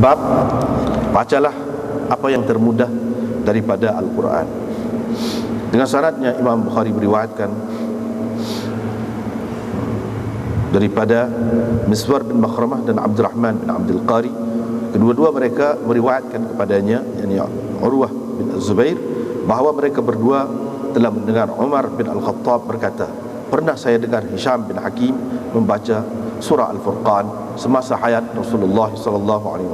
Sebab bacalah apa yang termudah daripada Al-Quran. Dengan syaratnya Imam Bukhari beriwayatkan daripada Miswar bin Makhramah dan Abdurrahman bin Abdul Qari, kedua-dua mereka meriwayatkan kepadanya, yakni Urwah bin Az-Zubair, bahawa mereka berdua telah mendengar Umar bin Al-Khattab berkata, pernah saya dengar Hisham bin Hakim membaca surah Al-Furqan semasa hayat Rasulullah SAW.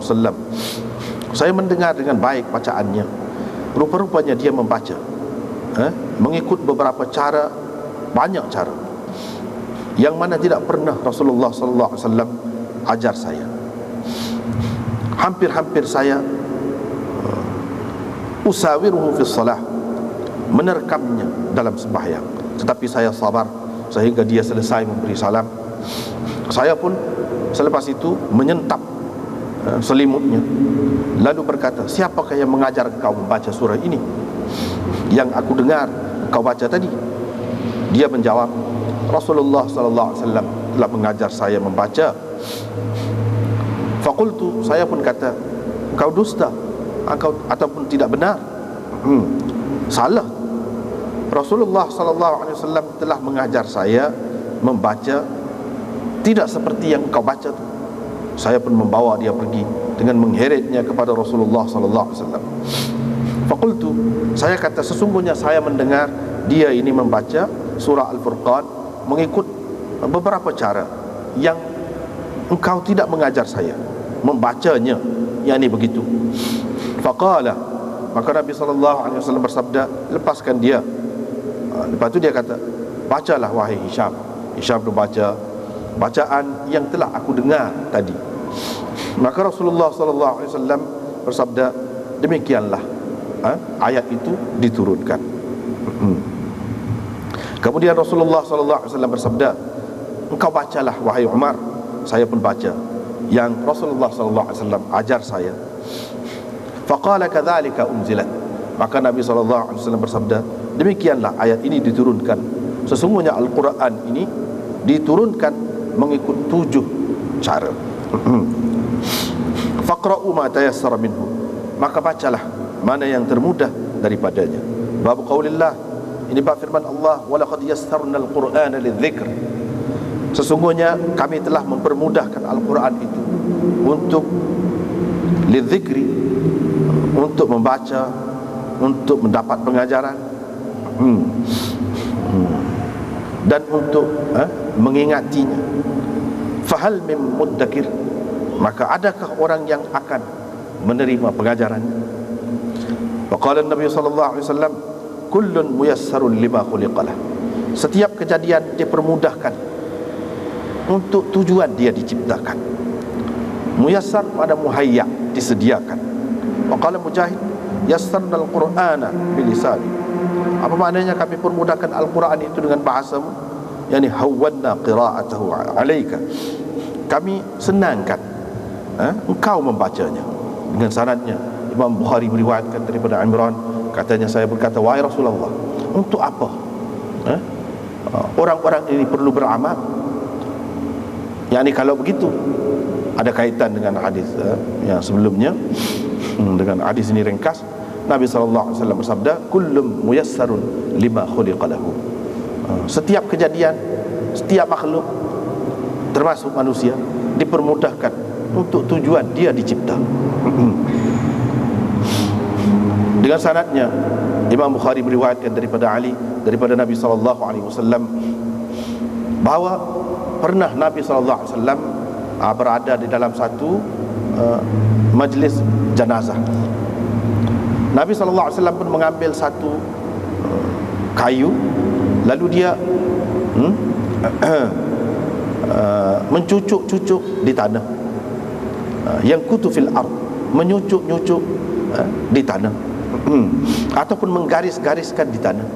Saya mendengar dengan baik bacaannya. Rupa-rupanya dia membaca mengikut beberapa cara, banyak cara, yang mana tidak pernah Rasulullah SAW ajar saya. Hampir-hampir saya usawiruhu fi salah, menerkamnya dalam sembahyang, tetapi saya sabar sehingga dia selesai memberi salam. Saya pun selepas itu menyentap selimutnya, lalu berkata, siapakah yang mengajar engkau membaca surah ini yang aku dengar kau baca tadi? Dia menjawab, Rasulullah SAW telah mengajar saya membaca. Fakultu, saya pun kata, kau dusta, engkau ataupun tidak benar. Salah. Rasulullah SAW telah mengajar saya membaca tidak seperti yang kau baca tu. Saya pun membawa dia pergi dengan mengheretnya kepada Rasulullah SAW. Fakultu, saya kata, sesungguhnya saya mendengar dia ini membaca surah Al-Furqan mengikut beberapa cara yang engkau tidak mengajar saya membacanya, yakni begitu. Faqala, maka Nabi SAW bersabda, lepaskan dia. Lepas tu dia kata, bacalah wahai Hisham. Hisham tu baca bacaan yang telah aku dengar tadi. Maka Rasulullah SAW bersabda, demikianlah ayat itu diturunkan. Kemudian Rasulullah SAW bersabda, engkau bacalah wahai Umar. Saya pun baca yang Rasulullah SAW ajar saya. Faqala kadzalika unzilat, maka Nabi SAW bersabda, demikianlah ayat ini diturunkan. Sesungguhnya Al-Quran ini diturunkan mengikut 7 cara. Faqra'u ma tayassara minhu, maka bacalah mana yang termudah daripadanya. Bab qaulillah, ini bab firman Allah, walaqad yassarna al-Qur'ana lidzikr. Sesungguhnya kami telah mempermudahkan Al-Quran itu untuk lidzikri, untuk membaca, untuk mendapat pengajaran, dan untuk mengingatinya. Fahal min muddakir, maka adakah orang yang akan menerima pengajaran? Waqala Nabi sallallahu alaihi wasallam, kullun muyassarun lima khuliqalah. Setiap kejadian dipermudahkan untuk tujuan dia diciptakan. Muyassar pada muhayya, disediakan. Waqala Mujahid, yassarna al-Qur'ana bilisani. Apa maknanya kami permudahkan Al-Quran itu dengan bahasamu? Yani hawwanna qira'atahu alaika, kami senangkan engkau membacanya. Dengan sanadnya Imam Bukhari meriwayatkan daripada Imran, katanya, saya berkata, wahai Rasulullah, untuk apa orang-orang ini perlu beramal? Yani kalau begitu ada kaitan dengan hadis yang sebelumnya. Dengan hadis ini ringkas, Nabi SAW bersabda, kullum muyassarun lima khuliqalahu. Setiap kejadian, setiap makhluk termasuk manusia dipermudahkan untuk tujuan dia dicipta. Dengan sanadnya Imam Bukhari meriwayatkan daripada Ali, daripada Nabi SAW, bahawa pernah Nabi SAW berada di dalam satu majlis jenazah. Nabi SAW pun mengambil satu kayu, lalu dia mencucuk-cucuk di tanah, yang kutu fil ard, menyucuk-nyucuk di tanah, ataupun menggaris-gariskan di tanah.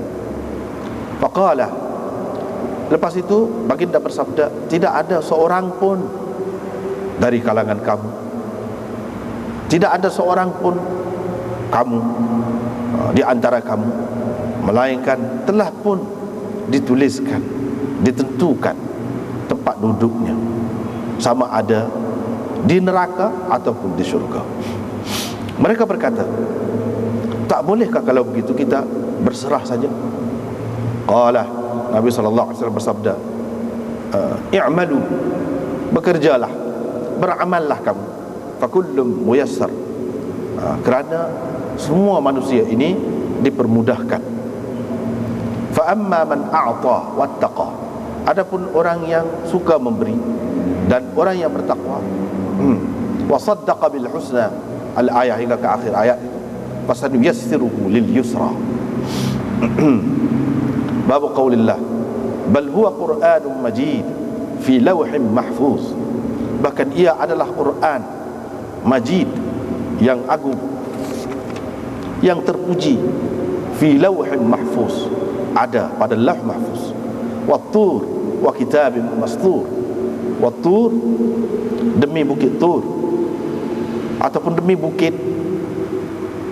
Faqala, lepas itu baginda bersabda, tidak ada seorang pun dari kalangan kamu, tidak ada seorang pun kamu di antara kamu, melainkan telah pun dituliskan, ditentukan tempat duduknya, sama ada di neraka ataupun di syurga. Mereka berkata, tak bolehkah kalau begitu kita berserah saja? Qala, Nabi SAW bersabda, i'malu, bekerjalah, beramallah kamu, fakullum muyassar, kerana semua manusia ini dipermudahkan. Fa amma man a'ta wattaqa, adapun orang yang suka memberi dan orang yang bertakwa, wa saddaqa bil husna, al-ayah hingga ke akhir ayat itu, fasanuyassiruhu lil yusra. Babu qaulillah, bal huwa Qur'anun majid fi lawhin mahfuz, bahkan ia adalah Quran majid, yang agung, yang terpuji, fi lawhin mahfuz, ada pada lauh mahfuz, wat-tur wa kitabim mastur, wat-tur demi bukit Tur, ataupun demi bukit,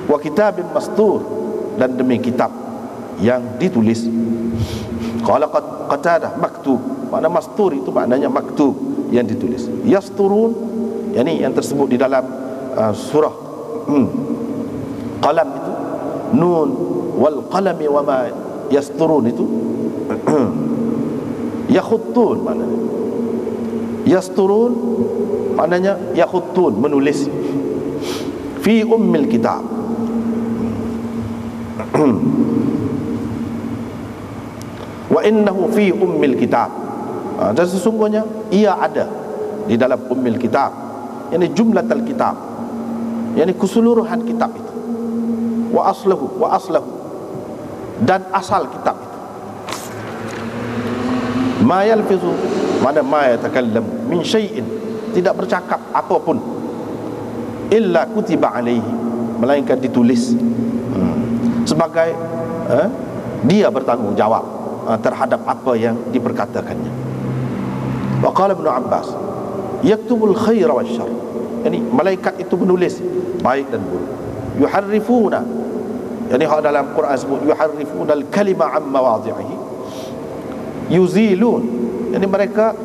wa kitabim mastur, dan demi kitab yang ditulis. Qala Qatadah, maktub, makna mastur itu maknanya maktub, yang ditulis. Yasturun, yakni yang tersebut di dalam surah Qalam itu, nun wal qalami wa ma yasturun itu yakhuttun maknanya. Yasturun maknanya yakhuttun, menulis. Fi ummil kitab, wa innahu fi ummil kitab, dan sesungguhnya ia ada di dalam ummil kitab, yakni jumlatul kitab, yakni keseluruhan kitab itu. Wa aslahu, dan asal kitab itu. Ma yalfizu, mana ma yatakallam min syai'in, tidak bercakap apapun, illa kutiba alaihi, melainkan ditulis sebagai dia bertanggungjawab terhadap apa yang diperkatakannya. Wa qala Ibnu Abbas, yaktubul khaira wasyarr, yani malaikat itu menulis baik dan buruk. Yuharrifuna, yani dalam Quran sebut yuharrifuna al-kalima an mawadhi'ihi, yuzilun, yani mereka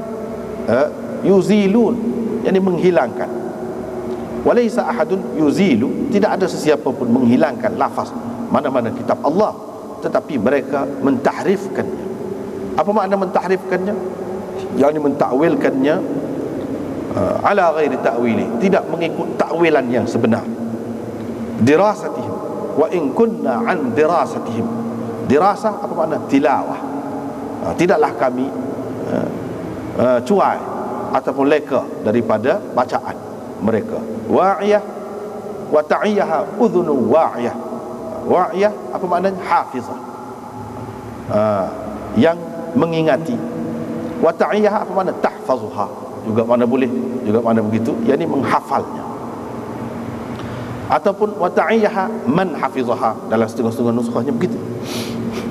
yuzilun, yani menghilangkan. Walaysa ahadun yuzilu, tidak ada sesiapa pun menghilangkan lafaz mana-mana kitab Allah, tetapi mereka mentahrifkannya. Apa makna mentahrifkannya? Yakni mentakwilkannya ala ghairi ta'wili, tidak mengikut takwilan yang sebenar. Dirasatihim, wa in kunna an dirasatihim, dirasah apa makna? Tilawah. Tidaklah kami cuai ataupun leka daripada bacaan mereka. Wa'iyah wa ta'iyaha udhunu wa'iyah. Wa'iyah apa maknanya? Hafizah, yang mengingati. Wa ta'iyah apa makna? Tahfazuha, juga mana boleh, juga mana begitu, yakni menghafalnya. Ataupun wa ta'iyah man hafizaha, dalam setengah-setengah nuskahnya begitu.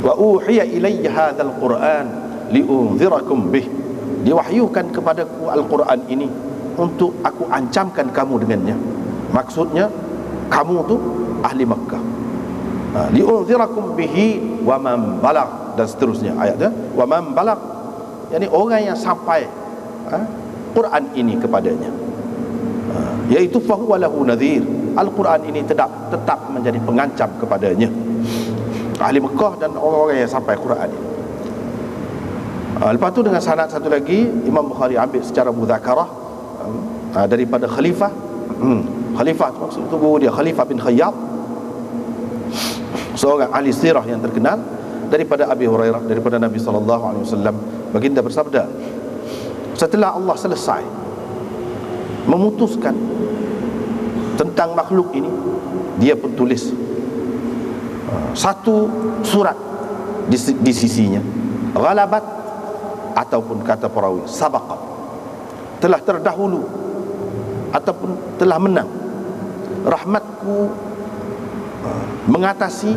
Wa uhiya ilayya hadzal Qur'an liunzirakum bih, diwahyukan kepadaku Al-Quran ini untuk aku ancamkan kamu dengannya. Maksudnya kamu tu ahli Makkah. Liunzirakum bihi wa man balagh, dan seterusnya ayatnya. Wa man balagh, yakni orang yang sampai Quran ini kepadanya, yaitu fahuwa lahu nadhir, Al-Quran ini tetap menjadi pengancam kepadanya, ahli Mekah dan orang-orang yang sampai Quran ini. Lepas tu dengan sanad satu lagi, Imam Bukhari ambil secara mudzakarah daripada khalifah. Khalifah itu maksud itu guru dia, Khalifah bin Khayyat, seorang ahli sirah yang terkenal, daripada Abi Hurairah, daripada Nabi SAW. Baginda bersabda, setelah Allah selesai memutuskan tentang makhluk ini, dia pun tulis satu surat di sisinya. Ghalabat, ataupun kata perawi sabaqat, telah terdahulu ataupun telah menang, rahmatku mengatasi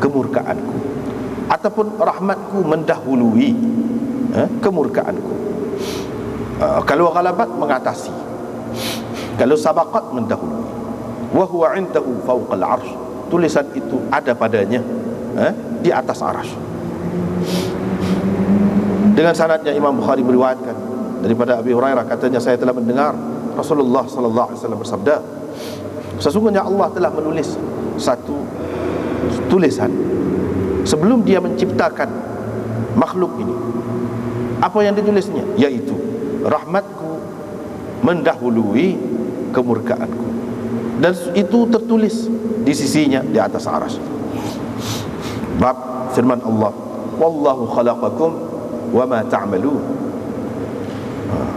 kemurkaanku, ataupun rahmatku mendahului kemurkaanku. Kalau ghalabat mengatasi, kalau sabaqat mendahului. Wa huwa indahu fawqal arsh, tulisan itu ada padanya di atas arasy. Dengan sanadnya Imam Bukhari meriwayatkan daripada Abi Hurairah, katanya saya telah mendengar Rasulullah sallallahu alaihi wasallam bersabda, sesungguhnya Allah telah menulis satu tulisan sebelum dia menciptakan makhluk ini. Apa yang ditulisnya? Yaitu rahmatku mendahului kemurkaanku, dan itu tertulis di sisinya di atas arsy. Bab firman Allah, wallahu khalaqakum wama ta'malun.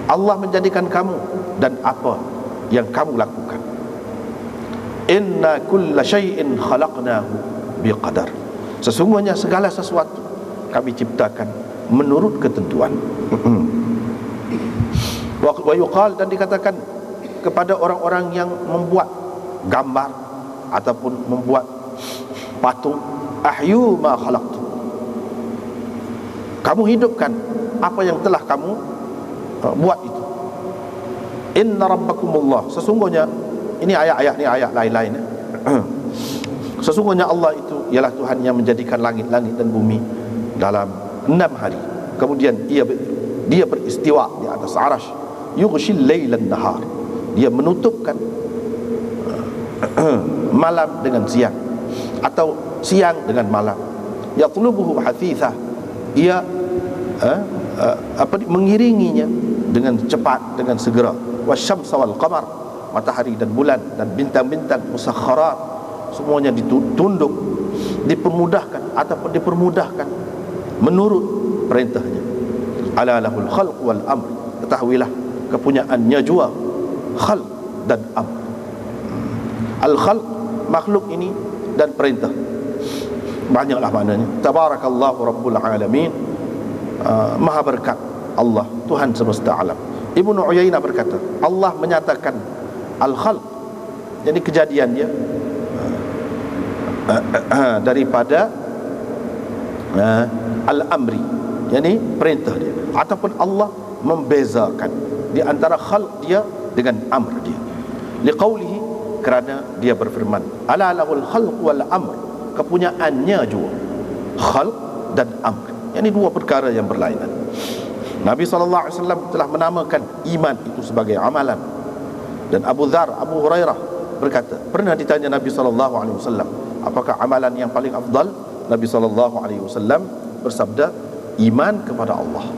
Allah menjadikan kamu dan apa yang kamu lakukan. Inna kulla syai'in khalaqnahu biqadar. Sesungguhnya segala sesuatu kami ciptakan menurut ketentuan. Wa yuqal, dan dikatakan kepada orang-orang yang membuat gambar ataupun membuat patung, ahyu ma khalaqtu. Kamu hidupkan apa yang telah kamu buat itu. Inna rabbakumullah, sesungguhnya ini ayat-ayat ni ayat lain-lain. Sesungguhnya Allah itu ialah Tuhan yang menjadikan langit-langit dan bumi dalam 6 hari. Kemudian dia beristiwa di atas arasy. Yughshil lailan nahar, dia menutupkan malam dengan siang atau siang dengan malam. Yatlubuhu hathitha, ia mengiringinya dengan cepat, dengan segera. Wasyamsa wal qamar, matahari dan bulan dan bintang-bintang musakharat, semuanya ditunduk, dipermudahkan ataupun dipermudahkan menurut perintahnya. Ala lahul khalq wal amr, ketahuilah kepunyaannya jua khalq dan amr. Al khalq, makhluk ini, dan perintah, banyaklah maknanya. Tabarakallahu rabbul alamin, maha berkat Allah, Tuhan semesta alam. Ibnu Uyainah berkata, Allah menyatakan al-khalq, jadi kejadian dia daripada al-amri, yani perintah dia, ataupun Allah membezakan di antara khalq dia dengan amr dia. Liqaulihi, kerana dia berfirman, ala lahul khalq wal amr, kepunyaannya juga khalq dan amr, yani dua perkara yang berlainan. Nabi SAW telah menamakan iman itu sebagai amalan. Dan Abu Hurairah berkata, pernah ditanya Nabi SAW, apakah amalan yang paling afdal? Nabi SAW bersabda, iman kepada Allah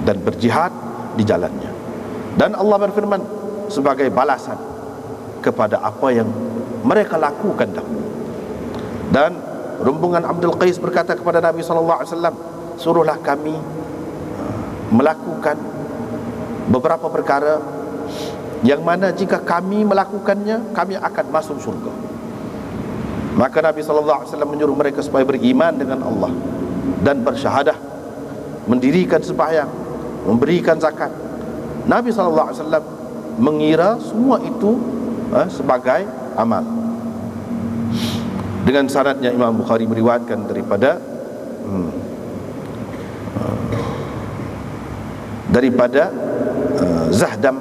dan berjihad di jalannya. Dan Allah berfirman sebagai balasan kepada apa yang mereka lakukan dahulu. Dan rombongan Abdul Qais berkata kepada Nabi SAW, suruhlah kami melakukan beberapa perkara yang mana jika kami melakukannya, kami akan masuk surga. Maka Nabi SAW menyuruh mereka supaya beriman dengan Allah dan bersyahadah, mendirikan sembahyang, memberikan zakat. Nabi SAW mengira semua itu sebagai amal. Dengan sanadnya Imam Bukhari meriwayatkan daripada Zahdam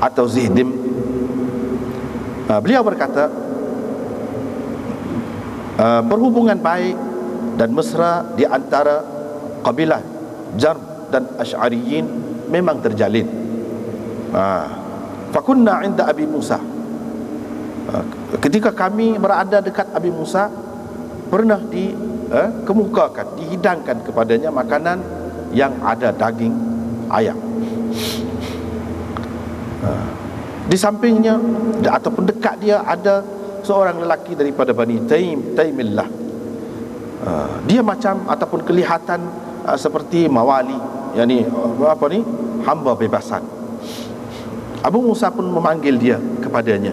atau Zihdim. Beliau berkata, perhubungan baik dan mesra di antara kabilah Jarm dan Asy'ariyin memang terjalin. Fakunna 'inda Abi Musa, ketika kami berada dekat Abi Musa, pernah dikemukakan, dihidangkan kepadanya makanan yang ada daging ayam. Di sampingnya ataupun dekat dia ada seorang lelaki daripada Bani Taimillah. Dia macam ataupun kelihatan seperti mawali, yakni hamba bebasan. Abu Musa pun memanggil dia kepadanya.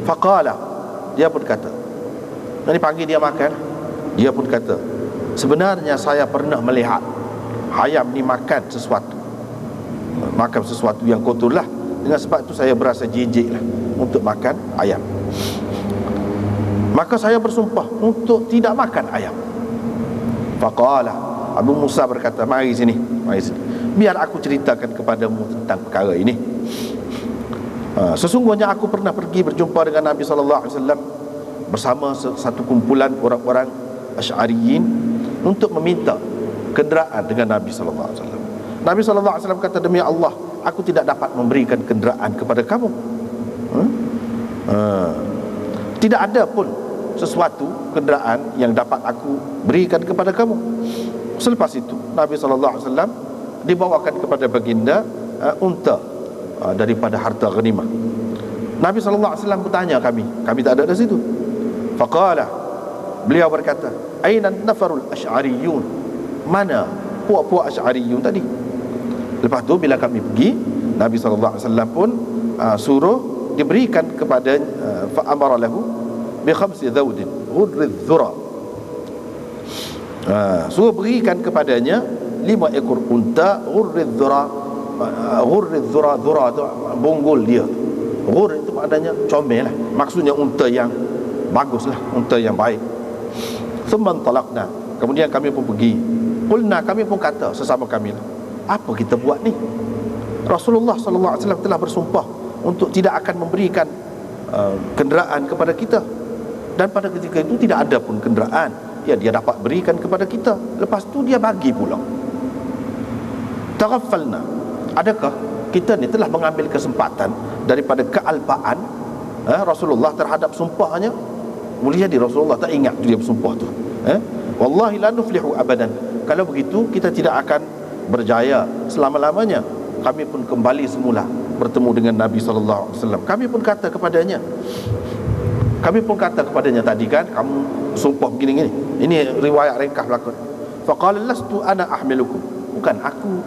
Faqala, dia pun kata, jadi panggil dia makan. Dia pun kata, sebenarnya saya pernah melihat ayam ni makan sesuatu yang kotor lah. Dengan sebab itu saya berasa jijik lah untuk makan ayam. Maka saya bersumpah untuk tidak makan ayam. Faqala, Abu Musa berkata, mari sini, biar aku ceritakan kepadamu tentang perkara ini. Sesungguhnya aku pernah pergi berjumpa dengan Nabi SAW bersama satu kumpulan orang-orang Asy'ariyin untuk meminta kenderaan dengan Nabi SAW. Nabi SAW kata, demi Allah, aku tidak dapat memberikan kenderaan kepada kamu. Tidak ada pun sesuatu kenderaan yang dapat aku berikan kepada kamu. Selepas itu Nabi SAW dibawakan kepada baginda unta daripada harta ghanimah. Nabi SAW bertanya kami tak ada di situ. Faqala, beliau berkata, aina nafarul asy'ariyun, mana puak-puak asy'ariyun tadi? Lepas tu bila kami pergi, Nabi SAW pun suruh diberikan kepada fa amara lahu bi khamsi dhaudin ghurridh dhura, suruh berikan kepadanya 5 ekor unta ghurridh dhura. Ghurridh dhura, dhura tu bonggol dia. Ghur itu maknanya comel lah, maksudnya unta yang bagus lah, unta yang baik. Thumma talaqna, kemudian kami pun pergi. Qulna, kami pun kata sesama kami lah, apa kita buat ni? Rasulullah SAW telah bersumpah untuk tidak akan memberikan kenderaan kepada kita, dan pada ketika itu tidak ada pun kenderaan dia dapat berikan kepada kita. Lepas tu dia bagi pula. Taghaffalna, adakah kita ni telah mengambil kesempatan daripada kealpaan Rasulullah terhadap sumpahnya? Boleh jadi Rasulullah tak ingat dia bersumpah tu. Wallahi la nuflihu abadan, kalau begitu kita tidak akan berjaya selama-lamanya. Kami pun kembali semula bertemu dengan Nabi SAW. Kami pun kata kepadanya tadi kan, kamu sumpah begini-gini. Ini riwayat ringkas berlaku. Faqala lastu ana ahmilukum, bukan aku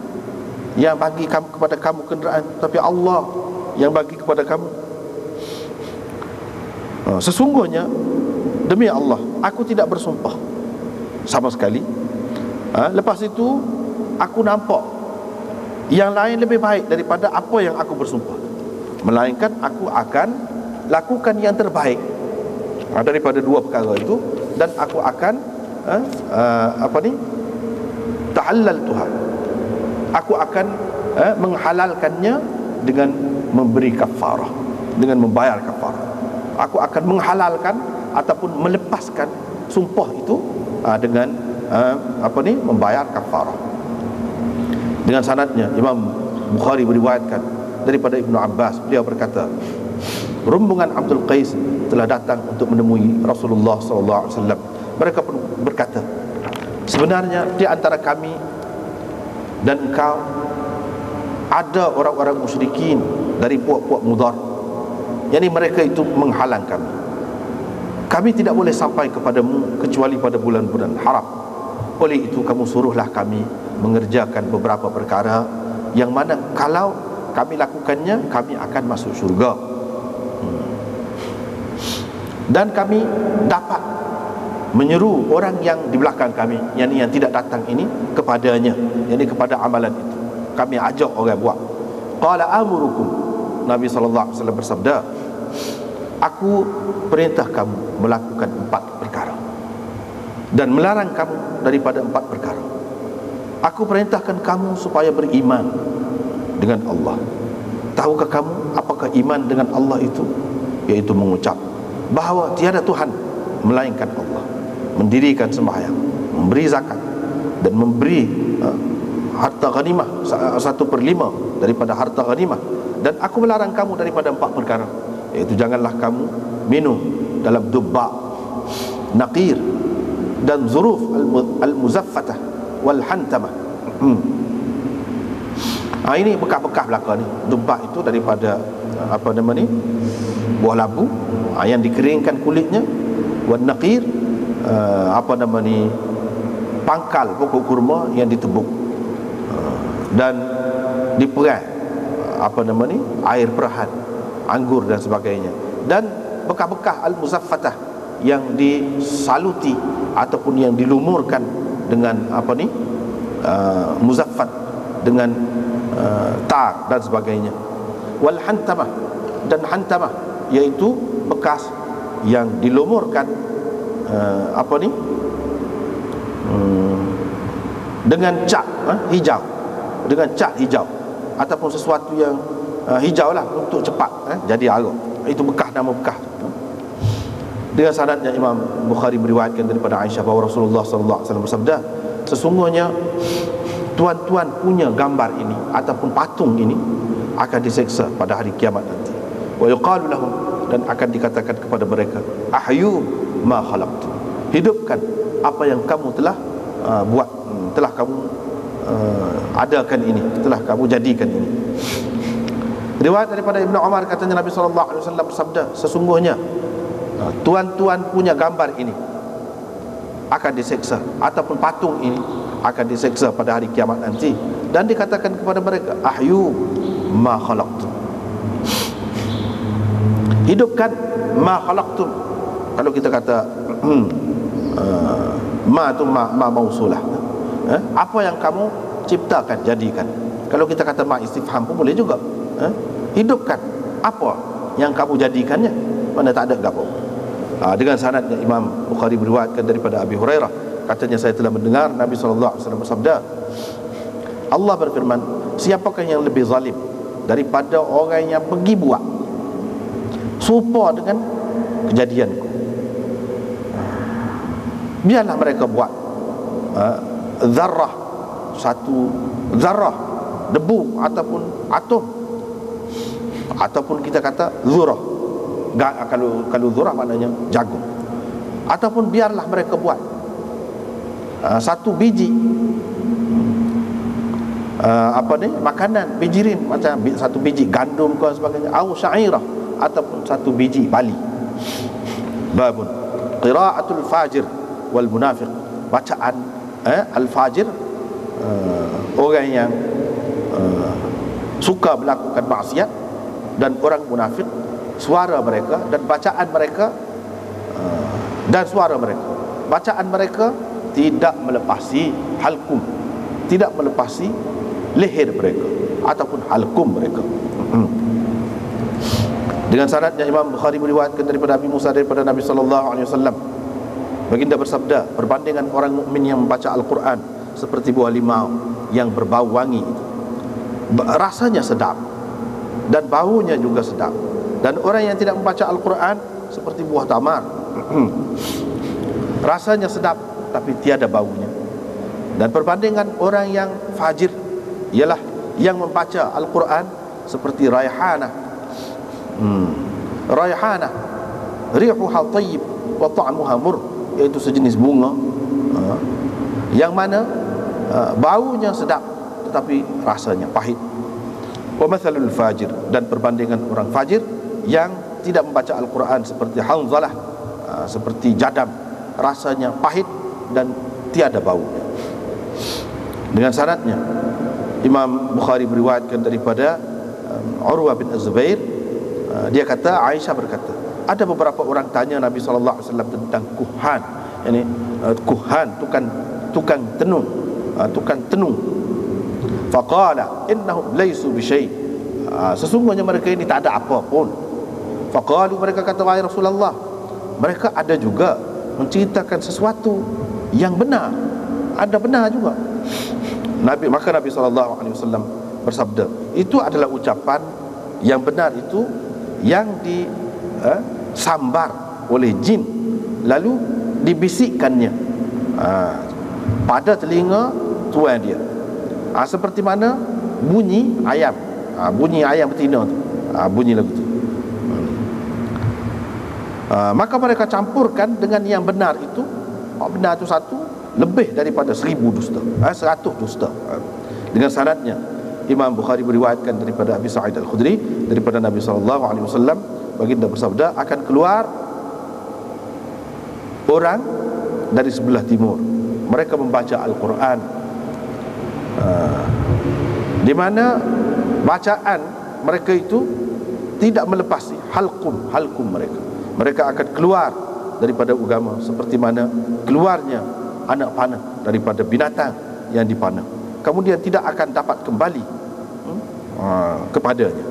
yang bagi kepada kamu kenderaan, tapi Allah yang bagi kepada kamu. Sesungguhnya demi Allah aku tidak bersumpah sama sekali. Lepas itu aku nampak yang lain lebih baik daripada apa yang aku bersumpah, melainkan aku akan lakukan yang terbaik daripada dua perkara itu, dan aku akan tahallal Tuhan, aku akan menghalalkannya dengan memberi kafarah, dengan membayar kafarah. Aku akan menghalalkan ataupun melepaskan sumpah itu dengan membayar kafarah. Dengan sanadnya Imam Bukhari beriwayatkan daripada Ibnu Abbas, beliau berkata, rombongan Abdul Qais telah datang untuk menemui Rasulullah SAW. Mereka pun berkata, sebenarnya di antara kami dan engkau ada orang-orang musyrikin dari puak-puak Mudar, yakni mereka itu menghalang kami. Kami tidak boleh sampai kepadamu kecuali pada bulan-bulan haram. Oleh itu kamu suruhlah kami mengerjakan beberapa perkara yang mana kalau kami lakukannya kami akan masuk syurga, dan kami dapat menyeru orang yang di belakang kami, yang tidak datang ini, kepadanya, yakni kepada amalan itu. Kami ajak orang buat. Qala amurukum, Nabi SAW bersabda, aku perintah kamu melakukan 4 perkara dan melarang kamu daripada 4 perkara. Aku perintahkan kamu supaya beriman dengan Allah. Tahukah kamu apakah iman dengan Allah itu? Yaitu mengucap bahawa tiada Tuhan melainkan Allah, mendirikan sembahyang, memberi zakat, dan memberi harta ghanimah 1/5 daripada harta ghanimah. Dan aku melarang kamu daripada 4 perkara, iaitu janganlah kamu minum dalam dubba, naqir, dan zuruf al-muzaffatah wal hantamah. Ini bekas-bekas belaka ni. Dubba itu daripada buah labu yang dikeringkan kulitnya. Wan naqir pangkal pokok kurma yang ditebuk dan diperai air perahan, anggur dan sebagainya. Dan bekas-bekas al-muzaffatah yang disaluti ataupun yang dilumurkan dengan muzaffat dengan tar dan sebagainya. Wal hantamah, dan hantamah iaitu bekas yang dilumurkan dengan cat hijau, dengan cat hijau ataupun sesuatu yang hijau lah untuk cepat jadi arak. Itu bekas, nama bekas. Dengan sanadnya Imam Bukhari meriwayatkan daripada Aisyah bahawa Rasulullah SAW bersabda, sesungguhnya tuan-tuan punya gambar ini ataupun patung ini akan diseksa pada hari kiamat nanti. Wa yuqalu lahum, dan akan dikatakan kepada mereka, ahyu ma khalaqtum, hidupkan apa yang kamu telah buat, telah kamu adakan ini, telah kamu jadikan ini. Riwayat daripada Ibnu Umar, katanya Nabi SAW bersabda, sesungguhnya tuan-tuan punya gambar ini akan diseksa, ataupun patung ini akan diseksa pada hari kiamat nanti. Dan dikatakan kepada mereka, ahyu ma khalaqtum, hidupkan ma khalaqtum. Kalau kita kata ma tu ma mausulah, apa yang kamu ciptakan, jadikan. Kalau kita kata ma istifham pun boleh juga. Hidupkan apa yang kamu jadikannya, mana tak ada gapo. Dengan sanadnya Imam Bukhari beriwayatkan daripada Abi Hurairah, katanya saya telah mendengar Nabi SAW bersabda, Allah berfirman, siapakah yang lebih zalim daripada orang yang pergi buat serupa dengan kejadianku. Biarlah mereka buat zarrah, satu zarrah debu ataupun atom, ataupun kita kata zurah. Kalau zurah maknanya jagung. Ataupun biarlah mereka buat satu biji makanan, bijirin, macam satu biji gandum ke sebagainya, au sya'irah, ataupun satu biji bali. Babun qira'atul fajir wal munafiq, bacaan al-fajir, orang yang suka melakukan maksiat, dan orang munafik, suara mereka dan bacaan mereka, dan suara mereka, bacaan mereka tidak melepasi halkum, tidak melepasi leher mereka ataupun halkum mereka. Dengan sanadnya Imam Bukhari meriwayatkan daripada Abi Musa daripada Nabi SAW, baginda bersabda, perbandingan orang mukmin yang membaca Al-Quran seperti buah limau yang berbau wangi itu, rasanya sedap dan baunya juga sedap. Dan orang yang tidak membaca Al-Quran seperti buah tamar, rasanya sedap tapi tiada baunya. Dan perbandingan orang yang fajir ialah yang membaca Al-Quran seperti raihanah, raihanah rihuha tayyib wa ta'muha mur, iaitu sejenis bunga yang mana baunya sedap tetapi rasanya pahit. Wa mathalul fajir, dan perbandingan orang fajir yang tidak membaca Al-Quran seperti hanzalah, seperti jadam, rasanya pahit dan tiada baunya. Dengan sanadnya Imam Bukhari beriwayatkan daripada Urwah bin Az-Zubair, dia kata, Aisyah berkata, ada beberapa orang tanya Nabi SAW tentang kuhan, yani kuhan, tukang tenung, tukang tenung. Faqala innahum laysu bisyai, sesungguhnya mereka ini tak ada apa pun. Faqalu, mereka kata, wahai Rasulullah, mereka ada juga menceritakan sesuatu yang benar, ada benar juga. Maka Nabi SAW bersabda, itu adalah ucapan yang benar itu yang disambar oleh jin, lalu dibisikkannya pada telinga tuan dia, seperti mana bunyi ayam, bunyi ayam betina tu, bunyi lagu tu. Maka mereka campurkan dengan yang benar itu, benar itu satu, lebih daripada 1000 dusta, 100 dusta. Dengan sanadnya Imam Bukhari beriwayatkan daripada Abi Sa'id Al-Khudri daripada Nabi SAW, baginda bersabda, akan keluar orang dari sebelah timur, mereka membaca Al-Quran, di mana bacaan mereka itu tidak melepasi halkum mereka. Mereka akan keluar daripada agama seperti mana keluarnya anak panah daripada binatang yang dipanah, kemudian tidak akan dapat kembali kepadanya,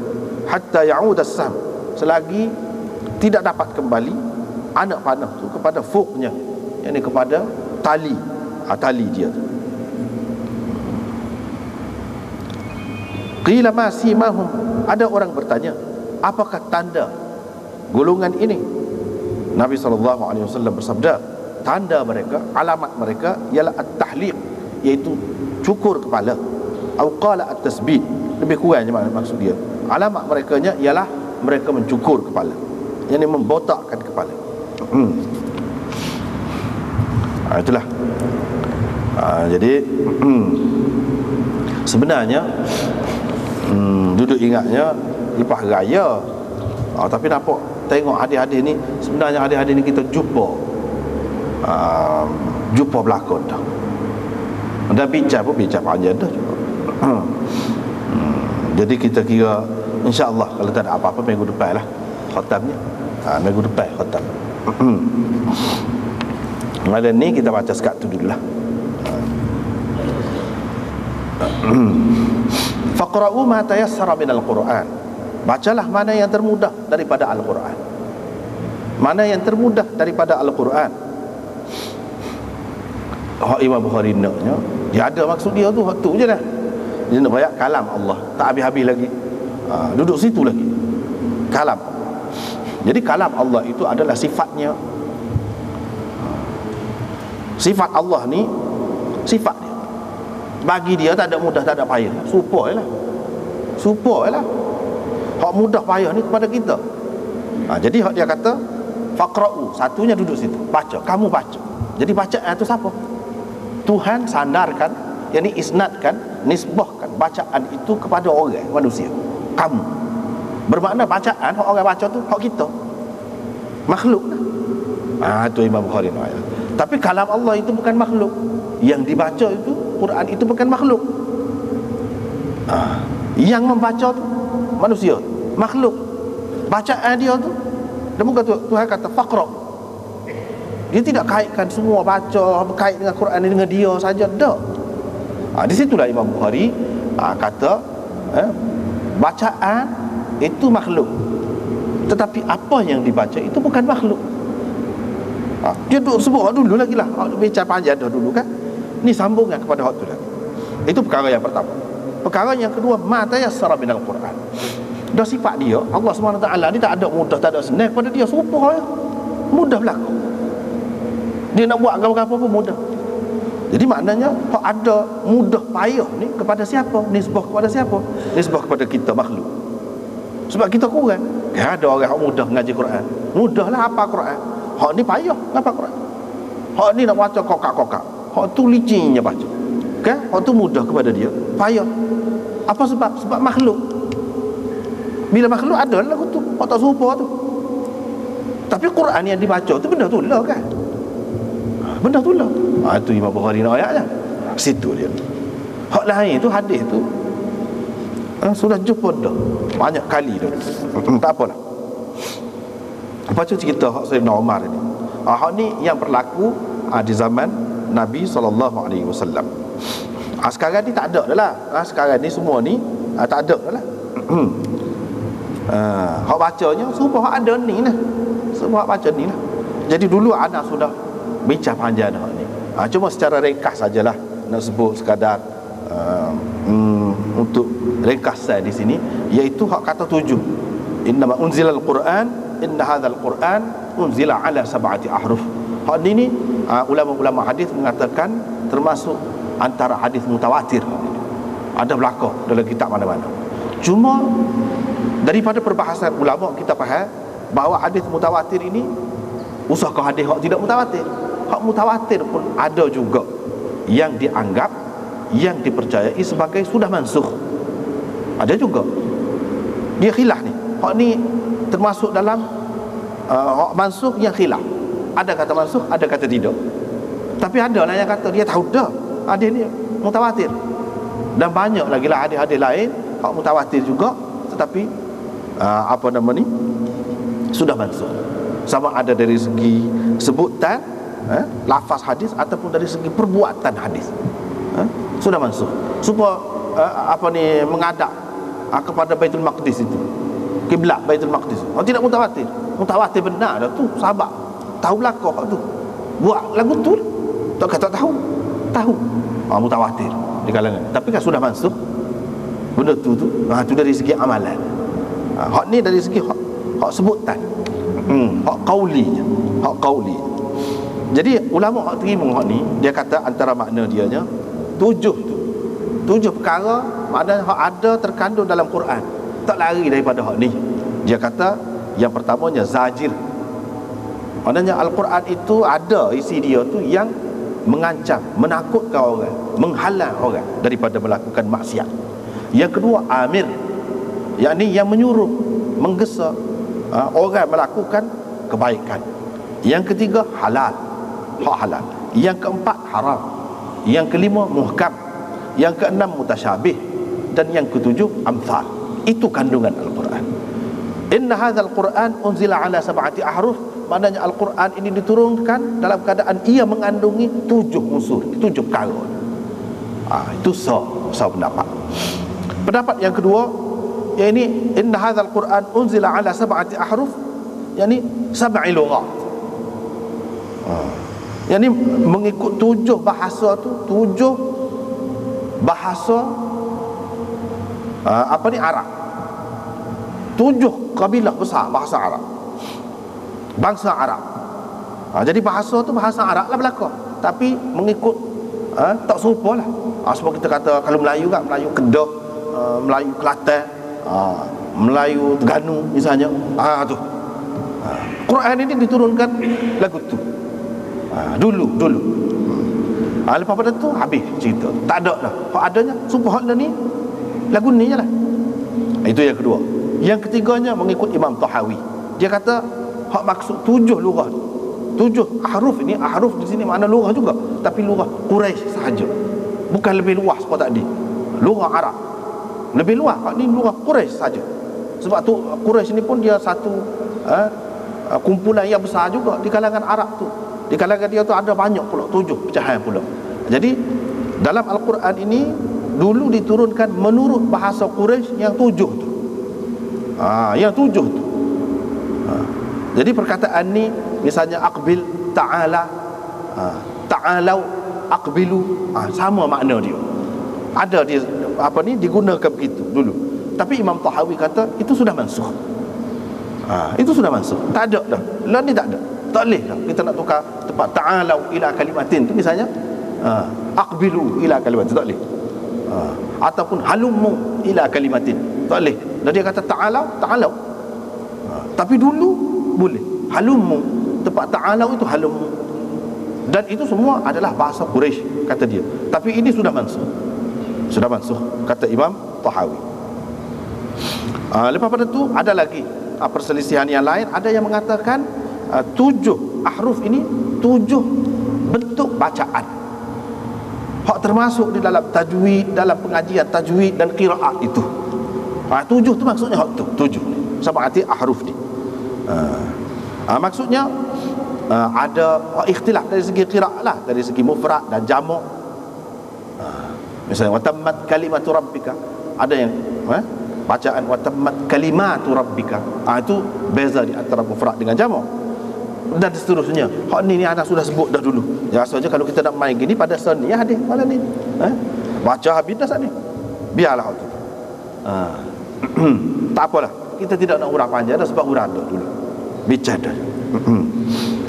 hatta ya'ud as-sam, selagi tidak dapat kembali anak panah itu kepada fuknya, yakni kepada tali, tali dia tu. Qila ma simahum, ada orang bertanya, apakah tanda golongan ini? Nabi SAW bersabda, tanda mereka, alamat mereka ialah at-tahliq, iaitu cukur kepala, atau qala at-tasbih, lebih kurang je maksud dia, Alamat merekanya ialah mereka mencukur kepala, yang membotakkan kepala. Itulah. Jadi sebenarnya duduk ingatnya lepas raya, tapi nampak tengok hadis-hadis ni, sebenarnya hadis-hadis ni kita jumpa berlakon dah. Dan bincang pun bincang panjang dah juga. Jadi kita kira insya-Allah kalau tak ada apa-apa minggu depan lah khatamnya. Minggu depan khatam. Malam ni kita baca sekat tu dulu lah. Faqra'u ma tayassara minal Qur'an. Bacalah mana yang termudah daripada Al-Quran. Mana yang termudah daripada Al-Quran. Imam Bukhari naknya, dia ada maksud dia tu, tu je dah. Dia nak bayar kalam Allah, tak habis-habis lagi. Duduk situ lagi. Kalam. Jadi kalam Allah itu adalah sifatnya. Sifat Allah ni sifat dia. Bagi dia tak ada mudah, tak ada payah. Supaya lah. Hak mudah payah ni kepada kita. Jadi hak dia kata faqra'u, satunya duduk situ, baca, kamu baca. Jadi bacaan itu siapa? Tuhan sandarkan, yakni isnadkan, nisbahkan bacaan itu kepada orang manusia. Kamu. Bermakna bacaan hak orang baca tu hak kita. Makhluk lah. Itu Imam Bukhari ayat. Tapi kalam Allah itu bukan makhluk. Yang dibaca itu Quran itu bukan makhluk. Yang membaca tu manusia, makhluk. Bacaan dia tu, dan muka Tuhan kata faqra. Dia tidak kaitkan semua baca berkait dengan Quran ini dengan dia saja, dak. Di situlah Imam Bukhari kata bacaan itu makhluk, tetapi apa yang dibaca itu bukan makhluk. Dia duduk sebut dulu lagi lah, bincang panjang dah dulu kan. Ni sambungan kepada hak tu lagi. Itu perkara yang pertama. Perkara yang kedua, ma tayassara minal Quran. Dah sifat dia, Allah SWT ni tak ada mudah, tak ada senang kepada dia, serupa ya. Mudah berlaku. Dia nak buat apa-apa pun mudah. Jadi maknanya hak ada mudah payah ni kepada siapa? Nisbah kepada siapa? Nisbah kepada kita makhluk. Sebab kita kurang. Ada orang hak mudah mengaji Quran. Mudahlah apa Quran. Hak ni payah apa Quran. Hak ni nak baca kokak-kokak. Hak tu licinnya baca. Kan? Hak tu mudah kepada dia, payah. Apa sebab? Sebab makhluk. Bila makhluk ada lagu tu, hak tak serupa tu. Tapi Quran yang dibaca tu benda tu lah kan. Benda tu lah. Itu Imam Bukhari nak ayatnya. Situ dia. Hak lain tu hadis tu sudah jumpa dah banyak kali dah. Tak apalah. Baca cerita hak Sayyidina Umar ni. Hak ni yang berlaku di zaman Nabi SAW. Sekarang ni tak ada dah lah. Sekarang ni semua ni tak ada dah lah. Hak bacanya semua hak ada ni lah. Semua hak baca ni lah. Jadi dulu anak sudah bincang panjang hak ni. Cuma secara ringkas sajalah nak sebut sekadar untuk ringkasan di sini, iaitu hak kata 7. Innama unzilal Quran, inna hadzal Quran unzila ala sab'ati ahruf. Hak ni ulama-ulama hadis mengatakan termasuk antara hadis mutawatir. Ada berlaku dalam kitab mana-mana. Cuma daripada perbahasan ulama kita faham bahawa hadis mutawatir ini usahkah hadis hak tidak mutawatir. Hak mutawatir pun ada juga yang dianggap, yang dipercayai sebagai sudah mansukh. Ada juga. Dia khilaf ni. Hak ni termasuk dalam hak mansukh yang khilaf. Ada kata mansukh, ada kata tidak. Tapi ada lah yang kata dia tahu dah hadis ni mutawatir. Dan banyak lagi lah hadis-hadis lain hak mutawatir juga, tetapi sudah mansukh. Sama ada dari segi sebutan lafaz hadis ataupun dari segi perbuatan hadis. Sudah mansukh. Supaya menghadap kepada Baitul Maqdis itu, kiblat Baitul Maqdis. Tidak mutawatir. Mutawatir benar dah tu, sahabat tahu belaka hak tu. Buat lagu tu tak kata tahu. Mutawatir di kalangan. Tapi kan sudah mansukh. Benda tu tu dari segi amalan. Hak ni dari segi hak sebutan. Hak qaulinya. Hak qauli. Jadi ulama hak terima hak ni, dia kata antara makna dianya 7 tu. 7 perkara maknanya hak ada terkandung dalam Quran. tak lari daripada hak ni. Dia kata yang pertamanya zajir. Maknanya Al-Quran itu ada isi dia tu yang mengancam, menakutkan orang, menghalang orang daripada melakukan maksiat. Yang kedua amir, yakni yang menyuruh, menggesa orang melakukan kebaikan. Yang ketiga halal, hak halal. Yang keempat haram. Yang kelima muhkam. Yang keenam mutasyabih. Dan yang ketujuh amthal. Itu kandungan Al-Quran. Inna hadzal Quran unzila ala sab'ati ahruf. Maknanya Al-Quran ini diturunkan dalam keadaan ia mengandungi 7 unsur, 7 perkara. Itu sah pendapat. Pendapat yang kedua, yakni inna hadzal Quran unzila ala sab'ati ahruf, yakni sab'i lughat. Yakni mengikut 7 bahasa tu, 7 bahasa Arab. 7 kabilah besar bahasa Arab, bangsa Arab. Jadi bahasa tu bahasa Arab lah belaka, tapi mengikut tak serupa lah. Sebab kita kata kalau Melayu kan, Melayu Kedah, Melayu Kelantan, Melayu Terengganu misalnya. Tu Quran ini diturunkan lagu tu dulu. Lepas pada tu habis cerita, tak ada dah. Hak adanya sumpah hak ni lagu ni je lah. Itu yang kedua. Yang ketiganya mengikut Imam Tahawi. Dia kata hak maksud 7 lugah, 7 ahruf ini, ahruf di sini makna lugah juga, tapi lugah Quraisy sahaja, bukan lebih luas seperti tadi lugah Arab. Lebih luas, hak ni lugah Quraisy saja. Sebab tu Quraisy ni pun dia satu kumpulan yang besar juga di kalangan Arab tu. Di kalangan dia tu ada banyak pula, 7 pecahan pula. Jadi dalam Al-Quran ini dulu diturunkan menurut bahasa Quraisy yang 7 tu. Yang 7 tu. Jadi perkataan ni misalnya aqbil, ta'ala, ta'alau, aqbilu, sama makna dia. Ada dia digunakan begitu dulu. Tapi Imam Tahawi kata itu sudah mansukh. Itu sudah mansukh. Tak ada dah. Lah ni tak ada. Tak boleh dah kita nak tukar tempat ta'alau ila kalimatin tu misalnya, aqbilu ila kalimatin, tak boleh. Ataupun halummu ila kalimatin, tak boleh. Dan dia kata ta'alau. Tapi dulu boleh. Halummu, tempat ta'alau itu halummu. Dan itu semua adalah bahasa Quraisy kata dia. Tapi ini sudah mansukh. Sudah mansukh kata Imam Tahawi. Lepas pada tu ada lagi perselisihan yang lain. Ada yang mengatakan 7 ahruf ini 7 bentuk bacaan. Hak termasuk di dalam tajwid, dalam pengajian tajwid dan qiraat itu. 7 tu maksudnya hak tu, 7 ni. Sab'ati ahruf ni. Maksudnya ada ikhtilaf dari segi qiraat lah, dari segi mufrad dan jamak. Misalnya watammat kalimatu rabbika, ada yang bacaan watammat kalimatu rabbika, itu beza di antara mufrad dengan jamak. Dan seterusnya. Hak ni anak sudah sebut dah dulu. Rasanya kalau kita nak main gini pada sen ni hadis malam ni. Baca habis dah saat ni. Biarlah hak tu. Tak apalah. Kita tidak nak urang panjang dah sebab urang dah dulu. Bicara.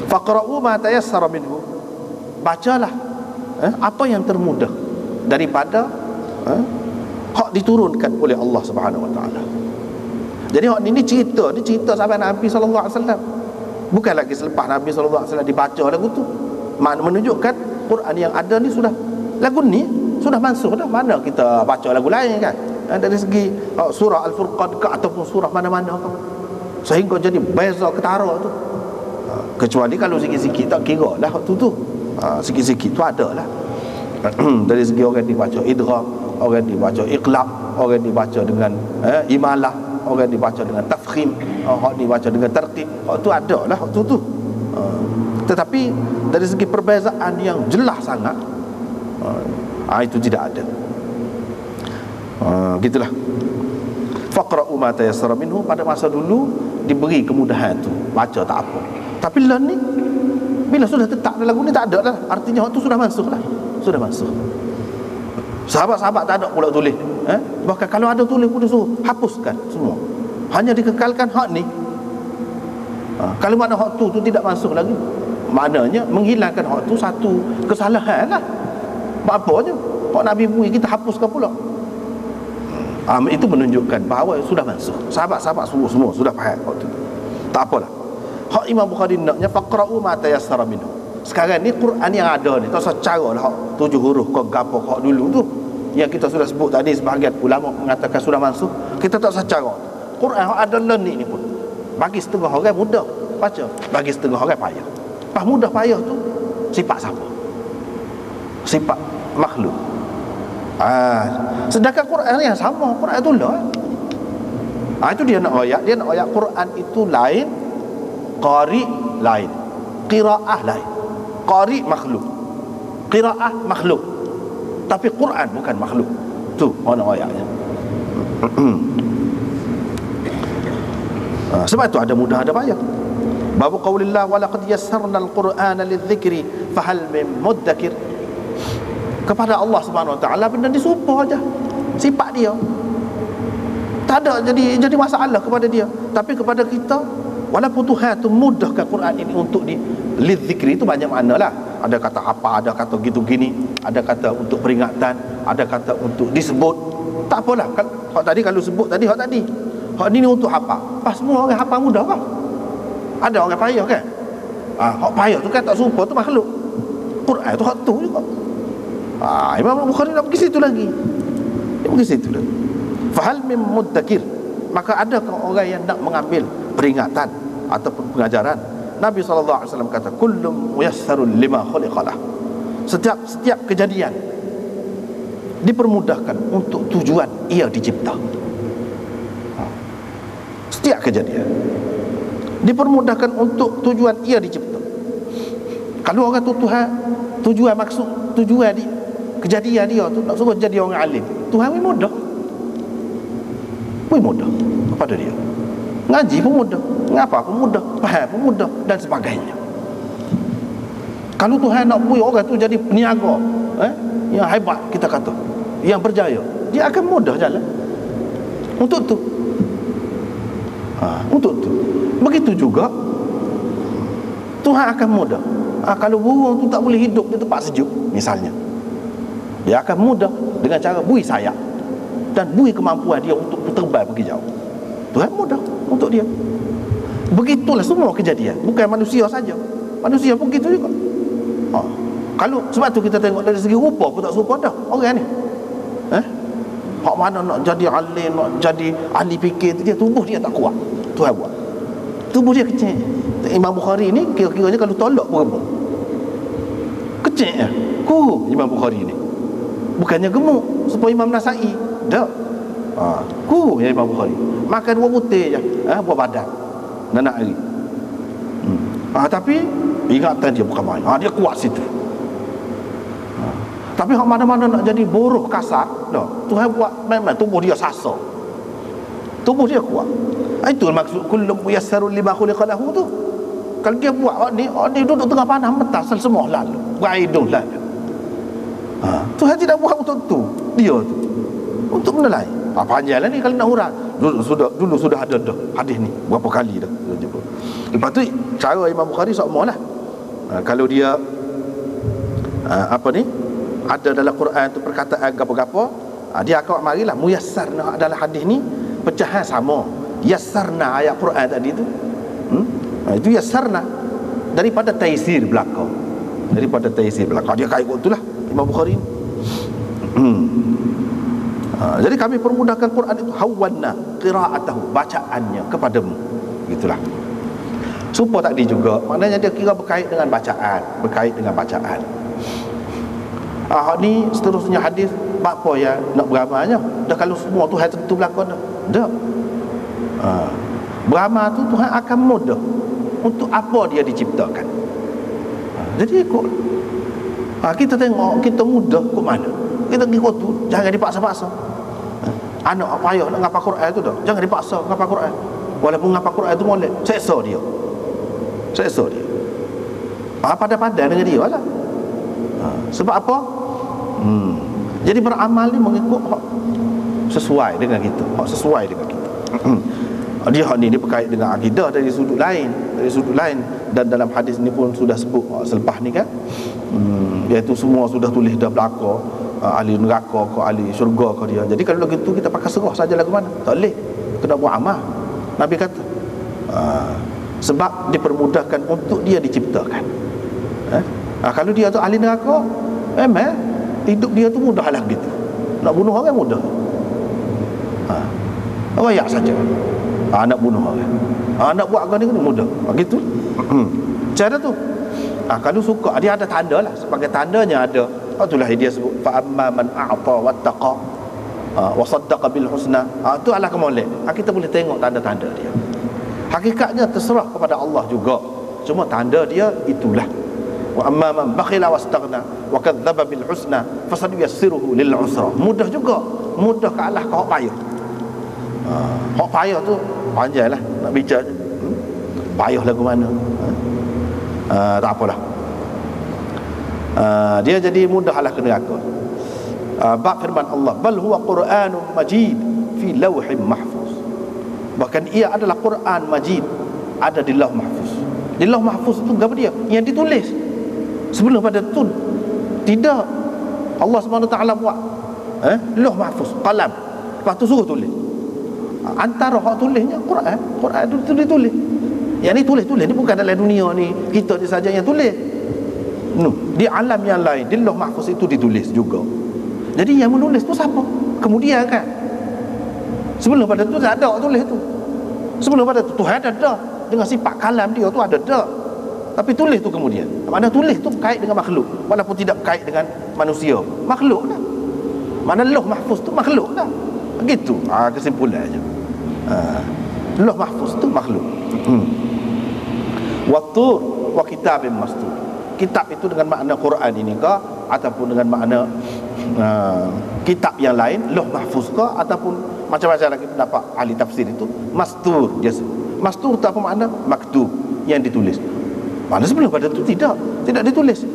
Faqra'u ma tayassara minhu. Bacalah apa yang termudah daripada hak diturunkan oleh Allah Subhanahu Wa Taala. Jadi hak ni cerita sahabat Nabi sallallahu alaihi wasallam. Bukan lagi selepas Nabi sallallahu alaihi wasallam dibaca lagu tu. Menunjukkan Quran yang ada ni sudah, lagu ni sudah mansukh dah. Mana kita baca lagu lain kan? Dari segi surah Al-Furqan ke ataupun surah mana-mana ke, sehingga jadi beza ketara tu. Kecuali kalau sikit-sikit tak kira lah tu. Sikit-sikit tu ada lah. Dari segi orang dibaca idgham, orang dibaca iqlab, orang dibaca dengan imalah, orang dibaca dengan tafkhim, orang dibaca dengan tartib. Tu ada lah tu. Tetapi dari segi perbezaan yang jelas sangat, itu tidak ada. Gitulah. Faqra'u ma tayassara minhu. Pada masa dulu diberi kemudahan tu, baca tak apa. Tapi lah ni bila sudah tetap dalam lagu ni tak ada lah. Artinya waktu sudah masuk lah. Sudah masuk. Sahabat-sahabat tak ada pula tulis. Bahkan kalau ada tulis pun disuruh hapuskan semua. Hanya dikekalkan hak ni. Kalau mana hak tu tidak masuk lagi, maknanya menghilangkan hak tu satu kesalahan lah. Apa je hak Nabi bui kita hapuskan pula. Itu menunjukkan bahawa sudah mansuh. Sahabat-sahabat semua sudah faham waktu itu. Tak apalah. Hak Imam Bukhari naknya faqra'u ma tayassara minhu. Sekarang ni Quran yang ada ni, tak usah cara lah hak 7 huruf kau gapo hak dulu tu yang kita sudah sebut tadi, sebahagian ulama mengatakan sudah mansuh. Kita tak usah cara. Quran hak ada learning ni pun bagi setengah orang mudah baca, bagi setengah orang payah. Pas mudah payah tu sifat siapa? Sifat makhluk. Sedangkan Quran yang sama, Quran itu lah. Itu dia nak ayat Quran itu lain, qari lain, qiraah lain. Qari makhluk, qiraah makhluk, tapi Quran bukan makhluk. Tu mana ayatnya. Sebab itu ada mudah ada payah. Babu qaulillah wa laqad yassarna al-Qur'ana lidh-dhikri fahal min muddakir. Kepada Allah Subhanahu wa taala benda disumpah aja. Sifat dia. Tak ada jadi masalah kepada dia. Tapi kepada kita, walaupun Tuhan tu mudahkan Quran ini untuk lidh-dhikri, itu banyak maknalah. Ada kata apa, ada kata gitu gini, ada kata untuk peringatan, ada kata untuk disebut. Tak apalah. Hak tadi kalau sebut tadi hak tadi. Hak ni untuk apa? Pas semua orang hafal mudah kan? Ada orang payah kan? Hak payah tu kan tak sumpah tu makhluk. Quran tu hak tu juga. Imam Bukhari nak pergi situ lagi. Dia pergi situ lagi. Fahal min muddakir. Maka adakah orang yang nak mengambil peringatan ataupun pengajaran? Nabi SAW kata, kullum muyassarun lima khuliqalah. Setiap kejadian dipermudahkan untuk tujuan ia dicipta. Setiap kejadian dipermudahkan untuk tujuan ia dicipta. Kalau orang tu Tuhan, tujuan maksud, tujuan dia, kejadian dia tu nak suruh jadi orang alim, Tuhan mudah kepada dia. Ngaji pun mudah, ngapa pun mudah, faham pun mudah dan sebagainya. Kalau Tuhan nak buat orang tu jadi peniaga yang hebat, kita kata, yang berjaya, dia akan mudah jalan untuk tu. Untuk tu. Begitu juga Tuhan akan mudah. Kalau burung tu tak boleh hidup di tempat sejuk misalnya, dia akan mudah dengan cara bui sayap dan bui kemampuan dia untuk terbang pergi jauh. Tuhan mudah untuk dia. Begitulah semua kejadian, bukan manusia saja. Manusia pun begitu juga. Kalau sebab tu kita tengok dari segi rupa pun tak serupa dah orang ni. Hak mana nak jadi alim, nak jadi ahli fikir tu, dia tubuh dia tak kuat. Tuhan buat. Tubuh dia kecil. Imam Bukhari ni kira-kiranya kalau tolak pun gemuk. Kecil ya. Imam Bukhari ni. Bukannya gemuk supaya Imam Nasai. Tak. Ya Imam Bukhari. Makan buah putih je. Buah badan. Nanak hari. Tapi ingatan dia bukan main. Dia kuat situ. Tapi hak mana-mana nak jadi boruh kasar, dah. Tuhan buat memang tubuh dia sasa. Tubuh dia kuat. Itu maksud kullu muyassarun lima khuliqalahu tu. Kalau dia buat hak ni duduk tengah panah mentah semua lalu. Beraidung lalu. Tuhan tidak buat untuk tu. Dia tu. Untuk benda lain. Panjanglah ni kalau nak hurang. Dulu sudah ada dah hadis ni berapa kali dah. Lepas tu cara Imam Bukhari samalah. Kalau dia ada dalam Quran tu perkataan gapo-gapo, dia akan marilah muyassarna dalam hadis ni pecahan sama. Yassarna ayat Quran tadi tu. Itu yassarna daripada taisir belaka. Dia kait itulah Imam Bukhari. Jadi kami permudahkan Quran itu hawanna qira'atahu, bacaannya kepadamu. Gitulah. Sumpah tadi juga, maknanya dia kira berkait dengan bacaan. Ni seterusnya hadis apa yang nak beramalnya. Dah kalau semua Tuhan tentu berlaku dah. Beramal tu Tuhan akan mudah untuk apa dia diciptakan. Jadi ikut. Kita tengok kita mudah ke mana. Kita ikut tu, jangan dipaksa-paksa. Anak apa payah nak ngapal Quran tu dah. Jangan dipaksa ngapal Quran. Walaupun ngapal Quran tu molek, seksa dia. Pandai-pandai dengan dia lah. Sebab apa? Jadi beramal ni mengikut sesuai dengan kita. Dia hak ni berkait dengan akidah dari sudut lain. Dan dalam hadis ni pun sudah sebut selepas ni kan, iaitu semua sudah tulis dah belaka. ahli neraka ke ahli syurga ke dia. Jadi kalau begitu kita pakai serah saja lagu mana? Tak boleh. Kena buat amal. Nabi kata sebab dipermudahkan untuk dia diciptakan. Kalau dia tu ahli neraka, memang hidup dia tu mudahlah gitu. Nak bunuh orang mudah. Royak saja. Nak bunuh orang. Nak buat agak ni mudah. Begitu. Cara tu. Kalau suka, dia ada tanda lah. Sebagai tandanya ada. Itulah dia sebut fa amma man a'ta wattaqa wa saddaqa bil husna. Itu adalah kemolek. Kita boleh tengok tanda-tanda dia. Hakikatnya terserah kepada Allah juga. Cuma tanda dia itulah. Wa amma man bakhila wastaghna wa kadzdzaba bil husna fasanuyassiruhu lil usra. Mudah juga. Mudah kalah ke hak payah. Hak payah tu panjanglah nak bicara. Payah lagu mana? Tak apalah. Dia jadi mudahlah ke neraka. Bab firman Allah, bal huwa Qur'anun Majid fi lawhin mahfuz. Bahkan ia adalah Quran Majid, ada di Lauh Mahfuz. Di Lauh Mahfuz itu apa dia? Yang ditulis. Sebelum pada tu tidak. Allah SWT buat Lauh Mahfuz, qalam. Lepas tu suruh tulis. Antara hak tulisnya Quran. Quran itu ditulis. Yang ni tulis-tulis ni bukan dalam dunia ni kita ni saja yang tulis. Di alam yang lain, di Lauh Mahfuz itu ditulis juga. Jadi yang menulis tu siapa? Kemudian kan. Sebelum pada tu tak ada tulis tu. Sebelum pada tu Tuhan ada dengan sifat kalam dia tu ada dah. Tapi tulis tu kemudian. Mana tulis tu kait dengan makhluk, walaupun tidak kait dengan manusia. Makhluk dah. Mana Lauh Mahfuz tu makhluk dah. Begitu. Kesimpulan aja. Lauh Mahfuz tu makhluk. Wattur wa kitabim mastur. Kitab itu dengan makna Quran ini ke, ataupun dengan makna kitab yang lain, Lauh Mahfuz ke, ataupun macam-macam lagi pendapat ahli tafsir itu. Mastur dia. Mastur tu apa makna? Maktub, yang ditulis. Mana sebelum pada itu tidak ditulis.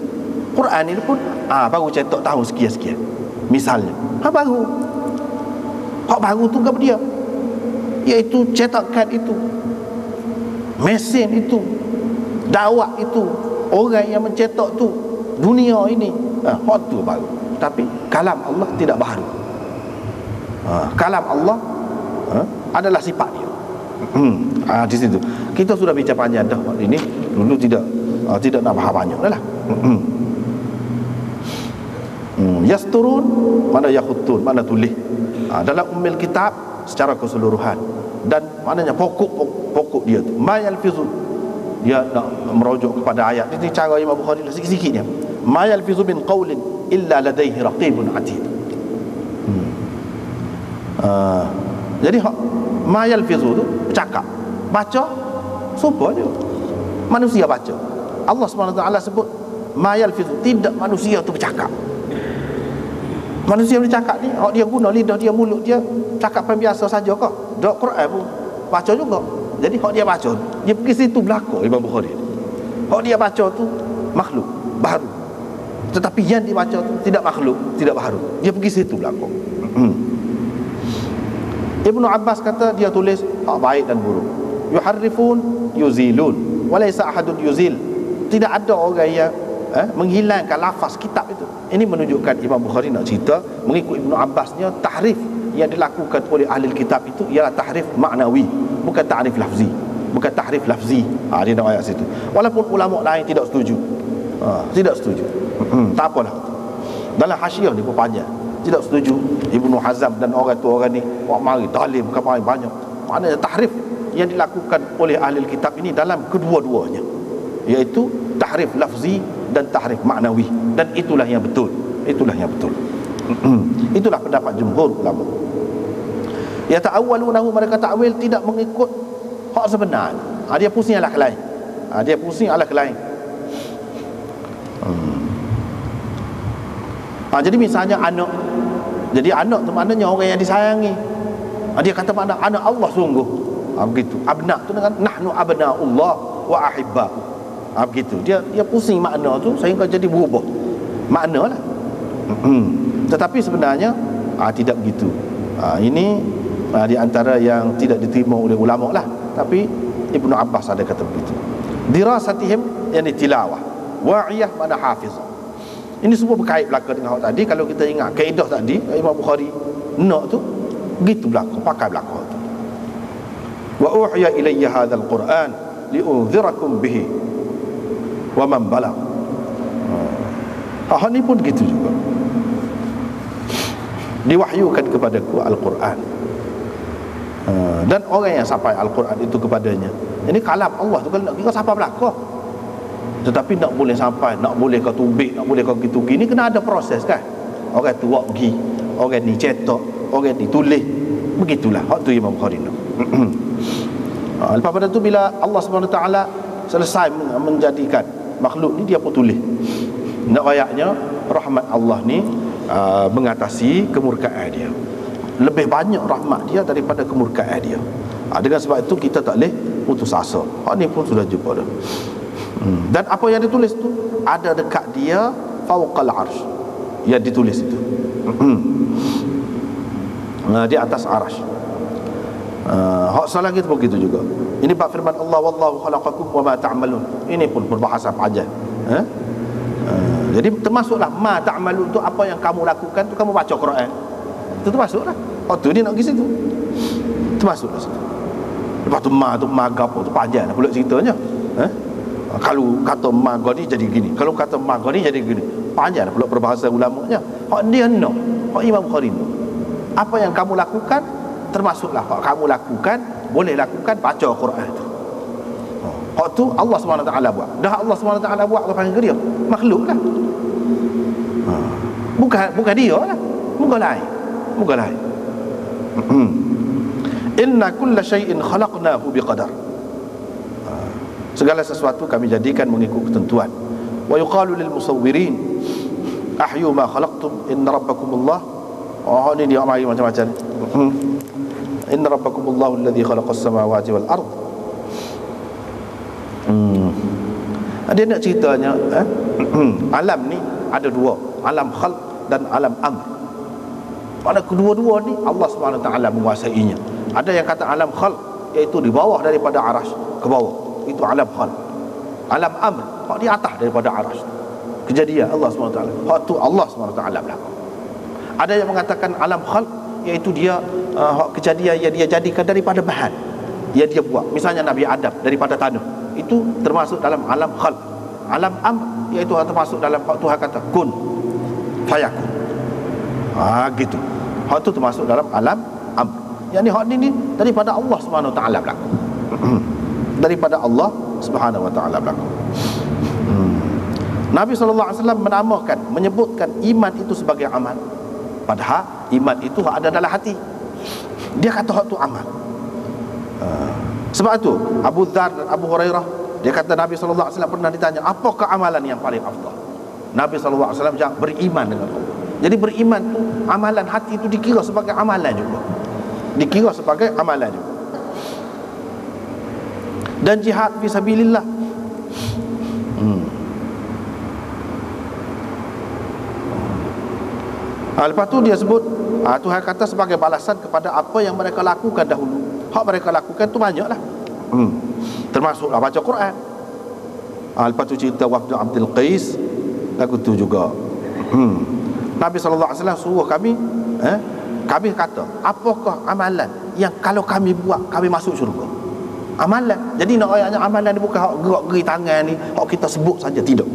Quran ini pun baru cetak tahun sekian-sekian. Misalnya, baru. Hak baru tu apa dia? Iaitu cetakan itu, mesin itu, dakwah itu, orang yang mencetak tu, dunia ini, hak tu baru. Tapi kalam Allah tidak baru. Kalam Allah adalah sifat dia. Di situ kita sudah bicara panjang dah ini. Dulu tidak nak bahas banyak dah lah. Yasturun mana yakhutun, mana tulis. Dalam ummil kitab secara keseluruhan, dan maknanya pokok dia tu ma yalfizu, dia nak merujuk kepada ayat ini. Cara Imam Bukhari sikit-sikit dia, ma yalfizu min qaulin illa ladaihi raqibun atid. Jadi ma yalfizu tu bercakap, baca siapa dia? Manusia baca. Allah SWT sebut ma yalfizu, tidak manusia tu bercakap. Manusia bercakap ni, dia guna lidah dia, mulut dia, cakapan biasa saja kah? Dak Quran pun baca juga. Jadi hak dia baca, dia pergi situ belakang Imam Bukhari. Hak dia baca tu makhluk baru. Tetapi yang dibaca tu tidak makhluk, tidak baru. Dia pergi situ belakang. Ibnu Abbas kata dia tulis baik dan buruk. Yuharrifun yuzilun walaysa ahadun yuzil. Tidak ada orang yang menghilangkan lafaz kitab itu. Ini menunjukkan Imam Bukhari nak cerita mengikut Ibnu Abbasnya, tahrif yang dilakukan oleh ahli kitab itu ialah tahrif maknawi, bukan tahrif lafzi. Bukan tahrif lafzi. Dia nak ayat situ. Walaupun ulama lain tidak setuju. Tidak setuju. Tak apalah. Dalam hasyiah ni pun panjang. Tidak setuju. Ibnu Hazm dan orang ni mari talim kemari banyak. Maknanya tahrif yang dilakukan oleh ahli kitab ini dalam kedua-duanya, iaitu tahrif lafzi dan tahrif maknawi, dan itulah yang betul. Itulah yang betul. Itulah pendapat jumhur ulama. Ya ta'awwalunahu, mereka takwil tidak mengikut hak sebenar. Dia pusing ala lain. Dia pusing ala lain. Jadi misalnya anak. Jadi anak tu maknanya orang yang disayangi. Dia kata makna anak Allah sungguh. Begitu. Abna tu dengan nahnu abna'ullah wa ahibba. Begitu. Dia pusing makna tu sehingga jadi berubah makna lah. Tetapi sebenarnya tidak begitu. Ini di antara yang tidak diterima oleh ulama lah. Tapi Ibnu Abbas ada kata begitu. Dirasatihim, yani tilawah. Wa'iyah mana hafizah. Ini semua berkait belaka dengan hak tadi. Kalau kita ingat kaedah tadi Imam Bukhari nak tu begitu belaka, pakai belaka tu. Wa uhiya ilayya hadzal Qur'an liunzirakum bihi wa man balagh. Hak ni pun gitu juga. Diwahyukan kepadaku Al-Quran, dan orang yang sampai Al-Quran itu kepadanya, ini kalam Allah tu, kalau nak kira sampai belakang. Tetapi nak boleh sampai, nak boleh kau tubik, nak boleh kau gitu gini, kena ada proses kan. Orang tu buat pergi, orang ni cetak, orang ni tulis. Begitulah hak tu Imam Bukhari tu. Lepas pada tu bila Allah SWT selesai menjadikan makhluk ni, dia pun tulis. Nak ayatnya rahmat Allah ni mengatasi kemurkaan dia. Lebih banyak rahmat dia daripada kemurkaan dia. Dengan sebab itu kita tak boleh putus asa. Hak ni pun sudah jumpa dah. Dan apa yang ditulis tu ada dekat dia fauqal arsh. Yang ditulis itu di atas arsh. Hak salah kita begitu juga. Ini bab firman Allah, wallahu khalaqakum wa ma ta'malun. Ini pun berbahasa pajak. Jadi termasuklah ma ta'malun tu, apa yang kamu lakukan tu, kamu baca Quran. Itu termasuklah. Oh tu dia nak pergi situ. Termasuklah situ. Lepas tu ma gapo tu pajak pula ceritanya. Kalau kata ma ni jadi gini, kalau kata ma ni jadi gini. Panjang pula berbahasa ulamanya. Hak dia no, hak Imam Bukhari no. Apa yang kamu lakukan termasuklah hak kamu lakukan, boleh lakukan baca Quran tu. Hak tu Allah SWT buat. Dah Allah SWT buat, apa panggil dia? Makhluk lah. Bukan dia lah. Muka lain. Inna kulla syai'in khalaqnahu biqadar. Segala sesuatu kami jadikan mengikut ketentuan. Wa yuqalu lil musawwirin ahyu ma khalaqtum inna rabbakumullah. Oh ni dia mari macam-macam. Inna rabbakumullahu alladhi khalaqas samawati wal ard. Dia nak ceritanya alam ni ada dua, alam khalq dan alam amr. Pada kedua-dua ni Allah SWT menguasainya. Ada yang kata alam khalq, iaitu di bawah daripada arasy ke bawah, itu alam khalq. Alam amr, di atas daripada arasy, kejadian Allah SWT. Hak tu Allah SWT berlaku. Ada yang mengatakan alam khalq, iaitu dia kejadian yang dia jadikan daripada bahan yang dia buat. Misalnya Nabi Adam daripada tanah, itu termasuk dalam alam khalq. Alam amr, iaitu termasuk dalam hak Tuhan kata kun fayakun. Gitu. Hak tu termasuk dalam alam amr. Yang ni hak ni daripada Allah Subhanahu Wa Taala berlaku. Daripada Allah Subhanahu Wa Taala berlaku. Nabi SAW menamakan, menyebutkan iman itu sebagai amal. Padahal iman itu ada dalam hati. Dia kata hak tu amal. Sebab itu Abu Dzar dan Abu Hurairah, dia kata Nabi SAW pernah ditanya, apakah amalan yang paling afdal? Nabi SAW jawab, beriman dengan Allah. Jadi beriman tu, amalan hati itu dikira sebagai amalan juga. Dikira sebagai amalan juga. Dan jihad fisabilillah. Lepas tu dia sebut, Tuhan kata sebagai balasan kepada apa yang mereka lakukan dahulu. Hak mereka lakukan tu banyaklah. Termasuklah baca Quran. Lepas tu cerita Wafd Abdul Qais, lagu tu juga. Nabi SAW suruh kami, kami kata, apakah amalan yang kalau kami buat kami masuk syurga? Amalan. Jadi nak ayatnya amalan ni bukan hak gerak-geri tangan ni, hak kita sebut saja, tidak.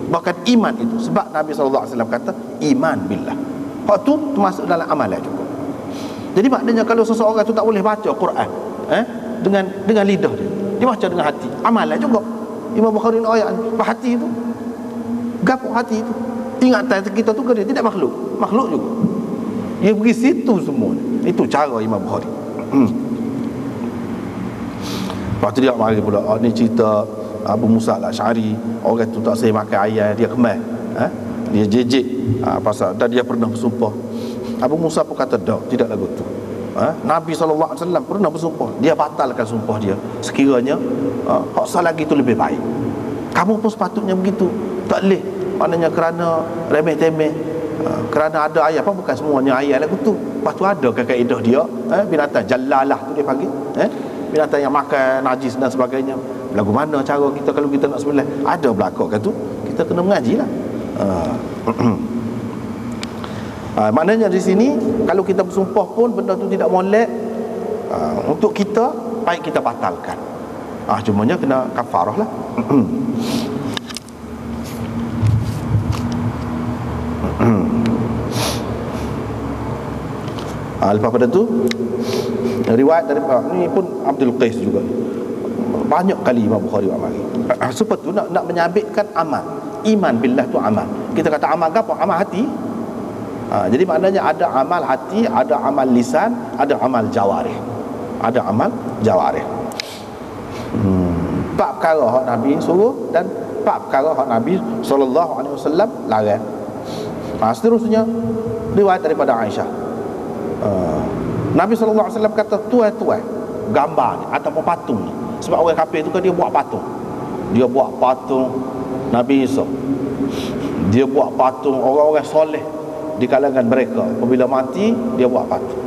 Bahkan iman itu, sebab Nabi SAW kata iman billah. Hak tu termasuk dalam amalan juga. Jadi maknanya kalau seseorang tu tak boleh baca Quran dengan lidah dia baca dengan hati, amalan juga. Imam Bukhari ayat hati itu, gapo hati itu, ingatan kita tu dia tidak makhluk juga. Dia pergi situ semua. Itu cara Imam Bukhari. Lepas tu dia mari pula, ni cerita Abu Musa al-Asy'ari, orang tu tak saya makan ayam, dia kemas, dia jejek pasal dan dia pernah bersumpah. Abu Musa pun kata tidak lagu tu. Nabi SAW pernah bersumpah, dia batalkan sumpah dia sekiranya hak salah lagi tu lebih baik. Kamu pun sepatutnya begitu. Tak boleh, maknanya kerana remeh-temeh, kerana ada ayat, apa bukan semuanya ayat lagu tu. Lepas tu ada kaedah dia, binatang jalalah tu dia panggil, binatang yang makan najis dan sebagainya. Lagu mana cara kita kalau kita nak sembelih? Ada belakang kan tu, kita kena mengaji lah. Maknanya di sini kalau kita bersumpah pun benda tu tidak molek, untuk kita baik kita batalkan. Cumanya kena kafarah lah. Lepas pada tu riwayat dari ni pun Abdul Qais juga banyak kali Imam Bukhari mari. Sebab tu nak menyabitkan amal. Iman billah tu amal. Kita kata amal apa? Amal hati. Jadi maknanya ada amal hati, ada amal lisan, ada amal jawarih. Ada amal jawarih. Bab perkara hak Nabi suruh dan bab perkara hak Nabi sallallahu alaihi wasallam larang. Seterusnya riwayat daripada Aisyah. Nabi sallallahu alaihi wasallam kata tuai-tuai gambar ni ataupun patung ni. Sebab orang kafir tu kan dia buat patung. Dia buat patung Nabi Isa. Dia buat patung orang-orang soleh di kalangan mereka. Apabila mati dia buat patung,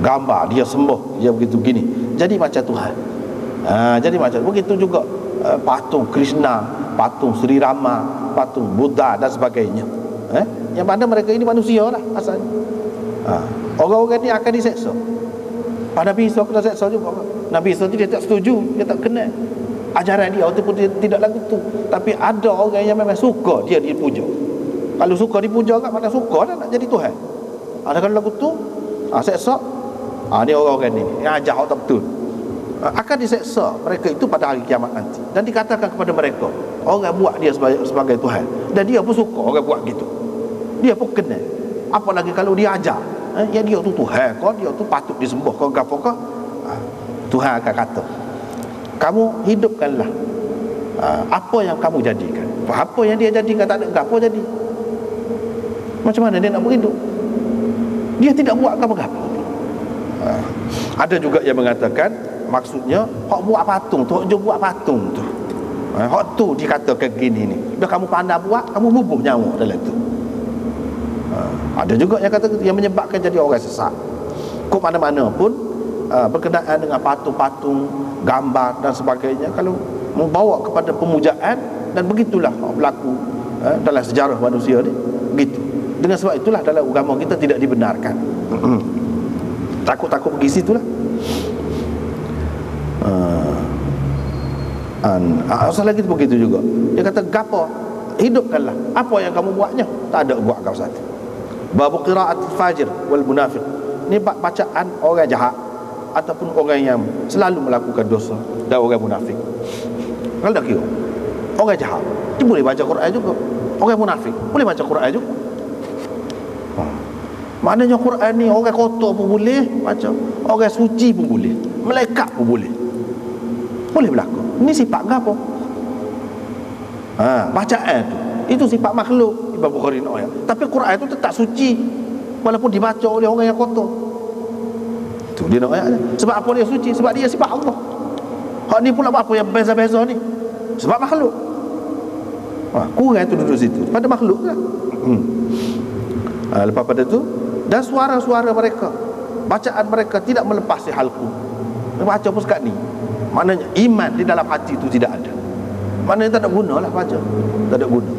gambar dia sembah, dia begitu gini. Jadi macam Tuhan. Jadi macam begitu juga patung Krishna, patung Sri Rama, patung Buddha dan sebagainya. Yang mana mereka ini manusia lah asalnya. Orang-orang ni akan diseksa. Nabi Isa kena seksa juga. Nabi Isa dia tak setuju, dia tak kenal ajaran dia ataupun dia tidak lagu tu. Tapi ada orang yang memang suka dia dipuja. Kalau suka dipuja kan mana suka dah nak jadi Tuhan. Kalau lagu tu seksa. Ni orang-orang ni yang ajar tak betul. Akan diseksa mereka itu pada hari kiamat nanti. Dan dikatakan kepada mereka, orang buat dia sebagai Tuhan. Dan dia pun suka orang buat gitu. Dia pun kenal. Apalagi kalau dia ajar yang dia tu Tuhan kau, dia tu patut disembah kau gapo kau. Tuhan akan kata, kamu hidupkanlah apa yang kamu jadikan. Apa yang dia jadikan tak ada gapo jadi. Macam mana dia nak berhidup? Dia tidak buat gapo-gapo. Ada juga yang mengatakan maksudnya hak buat patung tu, hak je buat patung tu. Hak tu dikatakan gini ni. Dah kamu pandai buat, kamu bubuh nyawa dalam tu. Ada juga yang kata yang menyebabkan jadi orang sesat. Kok mana-mana pun berkenaan dengan patung-patung, gambar dan sebagainya, kalau membawa kepada pemujaan, dan begitulah berlaku dalam sejarah manusia ni begitu. Dengan sebab itulah dalam agama kita tidak dibenarkan. Takut-takut pergi situlah. Asal lagi begitu juga. Dia kata gapo? Hidupkanlah apa yang kamu buatnya. Tak ada buat kau satu. Bab qiraat fajir wal munafiq. Ini bacaan orang jahat ataupun orang yang selalu melakukan dosa, dan orang munafik. Kalau dah kira orang jahat dia boleh baca Quran juga. Orang munafik boleh baca Quran juga. Maknanya Quran ni orang kotor pun boleh baca, orang suci pun boleh, malaikat pun boleh. Boleh berlaku. Ini sifat apa? Bacaan tu itu sifat makhluk. Imam Bukhari nak ayat. Tapi Quran itu tetap suci walaupun dibaca oleh orang yang kotor. Tu dia nak ayat. Sebab apa dia suci? Sebab dia sifat Allah. Hak ni pula apa yang beza-beza ni? Sebab makhluk. Kurang tu duduk situ pada makhluk lah. Lepas pada tu, dan suara-suara mereka, bacaan mereka tidak melepasi halku. Baca pun sekat ni. Maknanya iman di dalam hati itu tidak ada. Maknanya tak ada guna lah baca. Tak ada guna.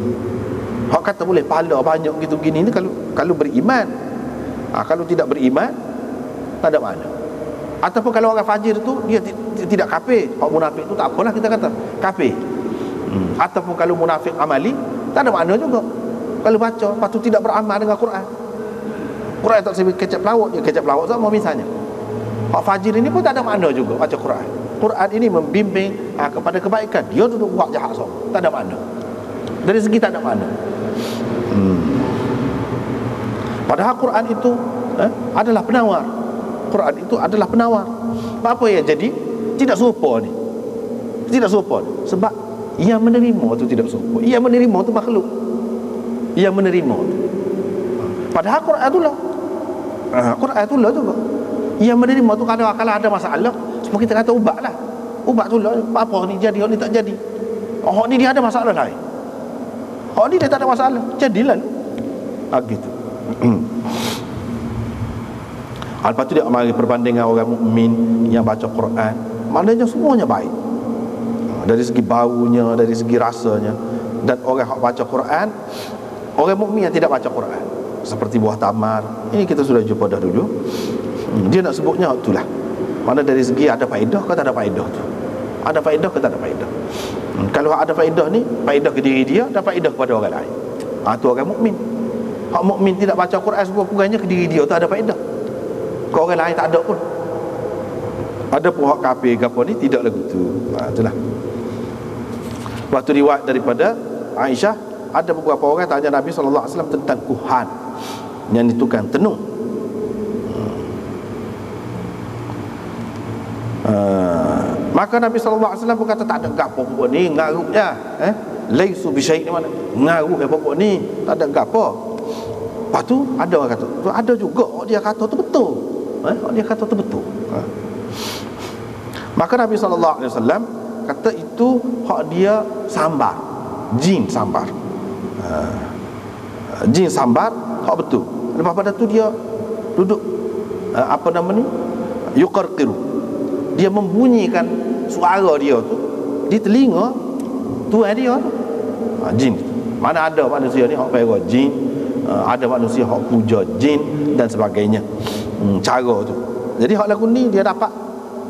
Hak kata boleh pahala banyak gitu gini ni kalau beriman. Kalau tidak beriman tak ada makna. Ataupun kalau orang fajir tu dia tidak kafir, hak munafik tu tak apalah kita kata kafir. Ataupun kalau munafik amali tak ada makna juga. Kalau baca lepas tu tidak beramal dengan Quran. Quran tak sebut kecap lawak, dia kecap lawak sama misalnya. Hak fajir ini pun tak ada makna juga baca Quran. Quran ini membimbing kepada kebaikan. Dia duduk buat jahat sama. Tak ada makna. Dari segi tak ada makna. Padahal Quran itu adalah penawar. Quran itu adalah penawar. Apa yang jadi? Tidak serupa ni. Tidak serupa. Sebab yang menerima itu tidak serupa. Yang menerima itu makhluk. Yang menerima. Padahal Quran itulah. Quran itulah juga. Yang menerima itu kalau ada masalah, semua kita kata ubatlah. Ubat tu lah. Apa ni jadi, ni tak jadi. Oh ni dia ada masalah lain. Oh ni dia tak ada masalah. Jadilah. Gitu. Lepas tu dia mari perbandingan orang mukmin yang baca Quran. Maknanya semuanya baik. Dari segi baunya, dari segi rasanya. Dan orang yang baca Quran Orang mukmin yang tidak baca Quran, seperti buah tamar, ini kita sudah jumpa dah dulu. Dia nak sebutnya itulah. Mana dari segi ada faedah ke tak ada faedah tu. Ada faedah ke tak ada faedah. Kalau ada faedah ni, faedah ke diri dia, ada faedah kepada orang lain. Tu orang mukmin. Hak mukmin tidak baca Quran sekurang-kurangnya ke diri dia tak ada faedah. Ke orang lain tak ada pun. Ada pun hak kafir ke apa ni tidak lagu tu. Itulah. Waktu riwayat daripada Aisyah, ada beberapa orang tanya Nabi sallallahu alaihi wasallam tentang kuhan yang ditukang tenung. Maka Nabi sallallahu alaihi wasallam berkata tak ada gapo pokok ni ngaruknya, laisu bi syai' mana ngaruk pokok ni tak ada gapo. Lepas tu ada orang kata tu ada juga dia kata tu betul. Dia kata tu betul. Maka Nabi sallallahu alaihi wasallam kata itu hak dia sambar, jin sambar. Jin sambar hak betul. Lepas pada tu dia duduk apa nama ni? Yuqarqiru. Dia membunyikan suara dia tu di telinga tuan dia tu. Jin. Mana ada manusia ni hak pergi jin, ada manusia hak puja jin dan sebagainya. Cara tu. Jadi hak lagu ni dia dapat,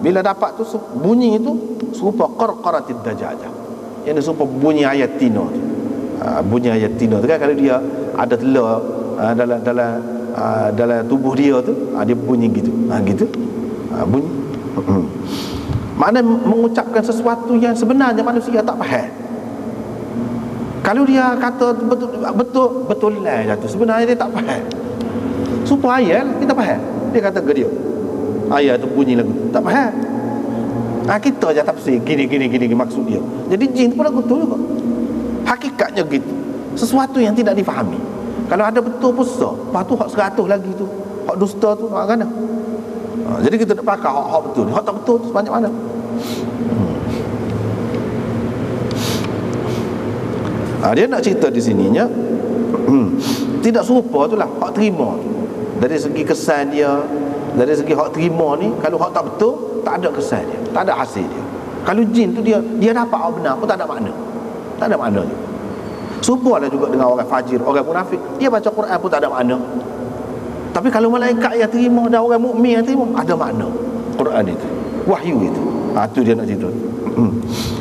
bila dapat tu bunyi itu serupa qarqaratid dajajah. Yang serupa bunyi ayat tino tu. Bunyi ayat tino tu kan kalau dia ada telur dalam tubuh dia tu, dia bunyi gitu. Gitu. Bunyi. Makna mengucapkan sesuatu yang sebenarnya manusia tak faham. Kalau dia kata betul lah jatuh, sebenarnya dia tak faham. Supaya kita faham. Dia kata ke dia, ayat tu bunyi lagu tak faham. Kita je tafsir gini maksud dia. Jadi jin pun lagu tu juga. Hakikatnya gitu. Sesuatu yang tidak difahami. Kalau ada betul pun sah. Lepas tu hak 100 lagi tu, hak dusta tu hak mana? Jadi kita nak pakai hak betul. Hak tak betul tu banyak mana? Dia nak cerita di sininya tidak serupa tu lah hak terima tu. Dari segi kesan dia, dari segi hak terima ni, kalau hak tak betul tak ada kesan dia, tak ada hasil dia. Kalau jin tu dia dapat hak benar pun tak ada makna. Tak ada makna juga. Serupalah juga dengan orang fajir, orang munafik, dia baca Quran pun tak ada makna. Tapi kalau malaikat yang terima dan orang mukmin yang terima, ada makna Quran itu, wahyu itu. Tu dia nak cerita.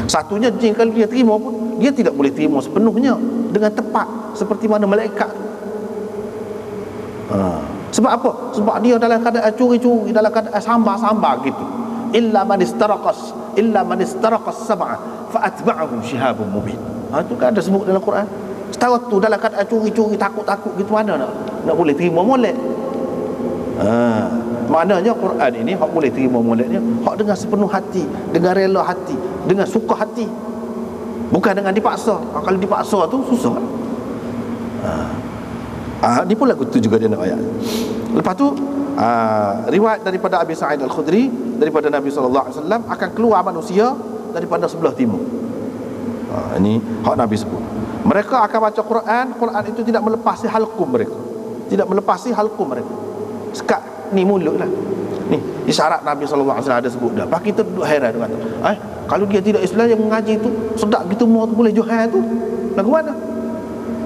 Satunya jin kalau dia terima pun dia tidak boleh terima sepenuhnya dengan tepat seperti mana malaikat tu. Sebab apa? Sebab dia dalam keadaan curi-curi, dalam keadaan sambar-sambar gitu. Illa man istaraqas sam'a fa atba'ahu shihabun mubin. Tu kan ada sebut dalam Quran. Setara tu dalam keadaan curi-curi, takut-takut gitu, mana nak boleh terima molek. Maknanya Quran ini hak boleh terima moleknya hak dengan sepenuh hati, dengan rela hati, dengan suka hati, bukan dengan dipaksa. Kalau dipaksa tu susah. Ni pun lagu tu juga dia nak ayat. Lepas tu riwayat daripada Abi Sa'id Al-Khudri daripada Nabi sallallahu alaihi wasallam akan keluar manusia daripada sebelah timur. Ini hak Nabi sebut. Mereka akan baca Quran, Quran itu tidak melepasi halqum mereka. Tidak melepasi halqum mereka. Sekat ni mulut lah. Ni isyarat Nabi sallallahu alaihi wasallam ada sebut dah. Pak kita duduk hairan dengan tu. Kalau dia tidak Islam yang mengaji tu sedap gitu mau tu boleh johar tu. Lagu mana?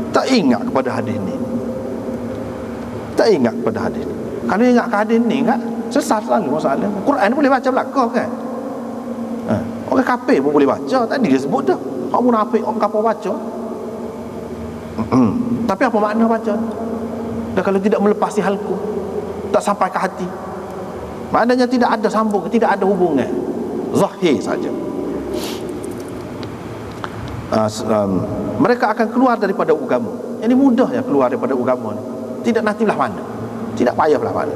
Tak ingat kepada hadis ni. Tak ingat kepada hadis. Kalau ingat ke hadis ni kan sesat selalu masalah. Quran boleh baca belakang kan? Orang kafir pun boleh baca. Tadi dia sebut dah. Orang munafik, orang kafir baca. Tapi apa makna baca? Dan kalau tidak melepasi halku, tak sampai ke hati, maknanya tidak ada sambung, tidak ada hubungan, zahir saja. Mereka akan keluar daripada agama. Ini mudah ya keluar daripada agama ni. Tidak nanti belah mana, tidak payah belah mana.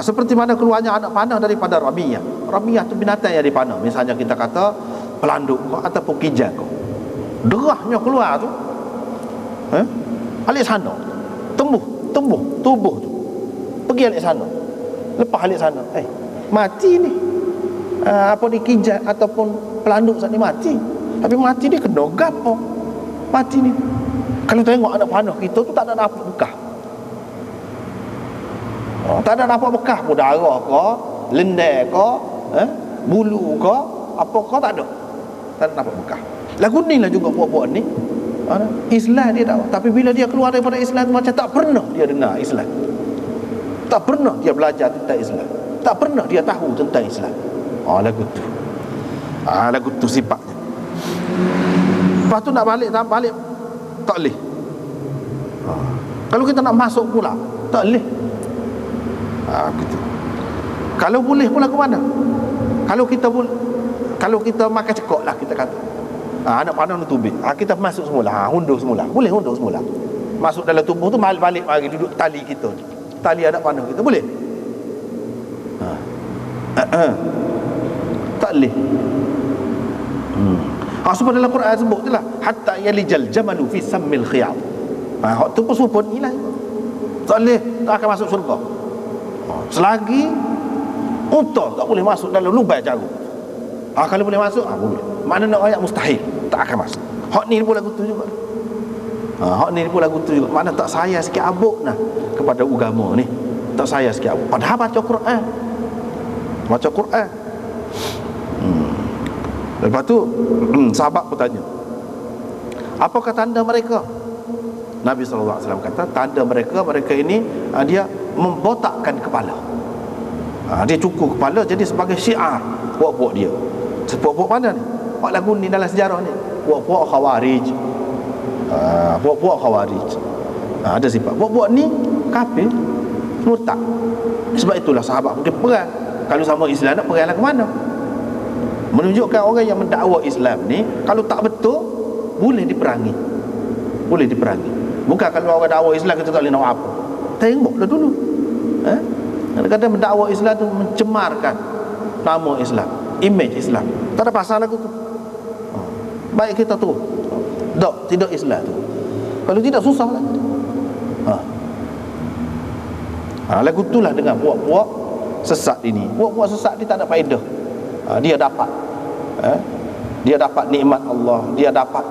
Seperti mana keluarnya anak panah daripada ramiyah. Ramiyah tu binatang yang dipanah. Misalnya kita kata pelanduk ataupun kijang, derahnya keluar tu, alik sana, tumbuh tubuh tu, pergi alik sana, lepas alik sana, mati ni. Apa ni kijang ataupun pelanduk saat ni mati. Tapi mati dia kena gapo mati ni. Kalau tengok anak panah kita tu tak ada nampak bekas. Tak ada nampak bekas pun, darah ke, lendir ke, bulu ke, apa ke tak ada. Tak ada nampak bekas. Lagu ni lah juga buat-buat ni. Islam dia dakwah, tapi bila dia keluar daripada Islam macam tak pernah dia dengar Islam, tak pernah dia belajar tentang Islam, tak pernah dia tahu tentang Islam. Lagu tu sifatnya. Lepas tu nak balik tak boleh. Kalau kita nak masuk pula tak boleh. Gitu. Kalau boleh pula ke mana? Kalau kita makan cekok lah, kita kata anak panah tu tubik, kita masuk semula, hundur semula. Boleh hundur semula, masuk dalam tubuh tu, balik mari duduk tali kita, tali anak panah kita, boleh? Tak boleh. Sebab dalam Quran sebut tu lah, hatta yalijal jamalu fi sammil khiyat. Hak tu pun supun ni lah, tak boleh, tak akan masuk syurga selagi unta tak boleh masuk dalam lubang jarum. Kalau boleh masuk, boleh. Mana nak ayat mustahil, tak akan masuk. Hak ni pun lagu tu juga. Mana tak sayang sikit abuk nah kepada agama ni, tak sayang sikit abuk. Padahal baca Quran. Lepas tu sahabat bertanya, apakah tanda mereka? Nabi SAW kata, tanda mereka ini dia membotakkan kepala. Dia cukur kepala jadi sebagai syiar puak-puak dia. Puak-puak mana ni? Puak lagu ni dalam sejarah ni, puak-puak Khawarij. Puak-puak Khawarij. Ada sifat puak-puak ni kafir, murtad. Sebab itulah sahabat mungkin perang. Kalau sama Islam nak peranglah ke mana? Menunjukkan orang yang mendakwa Islam ni kalau tak betul boleh diperangi. Bukan kalau orang dakwa Islam kita tak boleh nak apa. Tengoklah dulu. Kadang-kadang mendakwa Islam tu mencemarkan nama Islam, image Islam. Tak ada pasal lagu tu. Baik kita tu tidak Islam tu. Kalau tidak susah lah. Lagu tu lah dengan puak-puak sesat ini. Puak-puak sesat ni tak ada faedah. Dia dapat nikmat Allah, dia dapat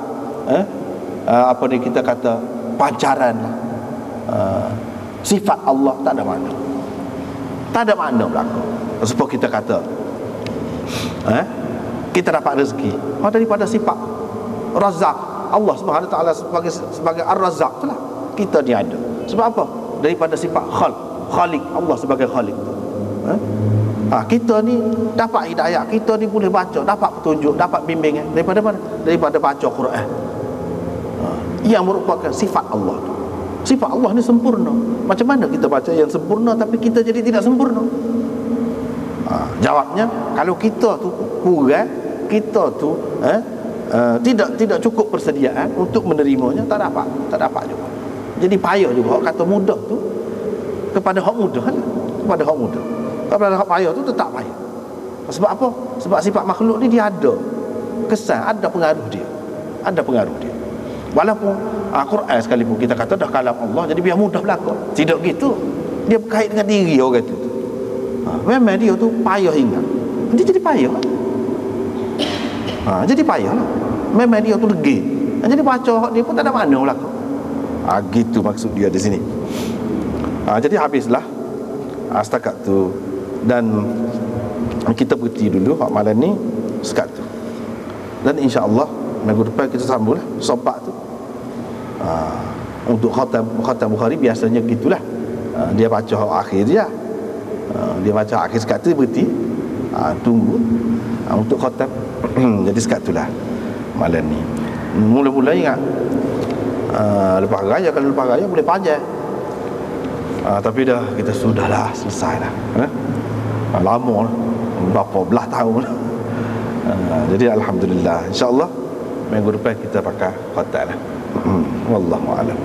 apa ni kita kata pancaran sifat Allah, tak ada makna belaka. Sebab kita kata kita dapat rezeki daripada sifat Razzaq. Allah Subhanahu Wa Taala sebagai Ar-Razzaq tu lah kita dia ada. Sebab apa? Daripada sifat Khaliq, Allah sebagai Khaliq. Kita ni dapat hidayah, kita ni boleh baca, dapat petunjuk, dapat bimbingan daripada mana? Daripada baca Quran. Yang merupakan sifat Allah. Sifat Allah ni sempurna. Macam mana kita baca yang sempurna tapi kita jadi tidak sempurna? Jawabnya, kalau kita tu kurang, kita tu tidak cukup persediaan untuk menerimanya, tak dapat juga. Jadi payah juga. Hak kata mudah tu kepada hak mudah lah. Kepada hak payah tu tetap payah. Sebab apa? Sebab sifat makhluk ni dia ada kesan, ada pengaruh dia. Walaupun Quran sekalipun kita kata dah kalam Allah, jadi biar mudah berlaku. Tidak gitu. Dia berkait dengan diri orang tu. Memang dia tu payah ingat. Dia jadi payah. Jadi payah lah. Memang dia tu degil. Jadi baca hak ni pun tak ada makna berlaku. Gitu maksud dia di sini. Jadi habislah setakat tu. Dan kita berhenti dulu hak malam ni setakat tu. Dan insya-Allah minggu depan kita sambunglah sobat tu. Untuk khatam Bukhari biasanya gitulah. Dia baca akhir dia. Dia baca akhir sekat tu berhenti. Tunggu untuk khatam. Jadi sekat itulah malam ni. Mula-mula ingat lepas raya, kalau lepas raya boleh panjang. Tapi dah kita sudahlah selesai dah. Lama lah, berapa belah tahun lah. Jadi alhamdulillah, insya-Allah minggu depan kita pakai khatam lah. Wallahu a'lam.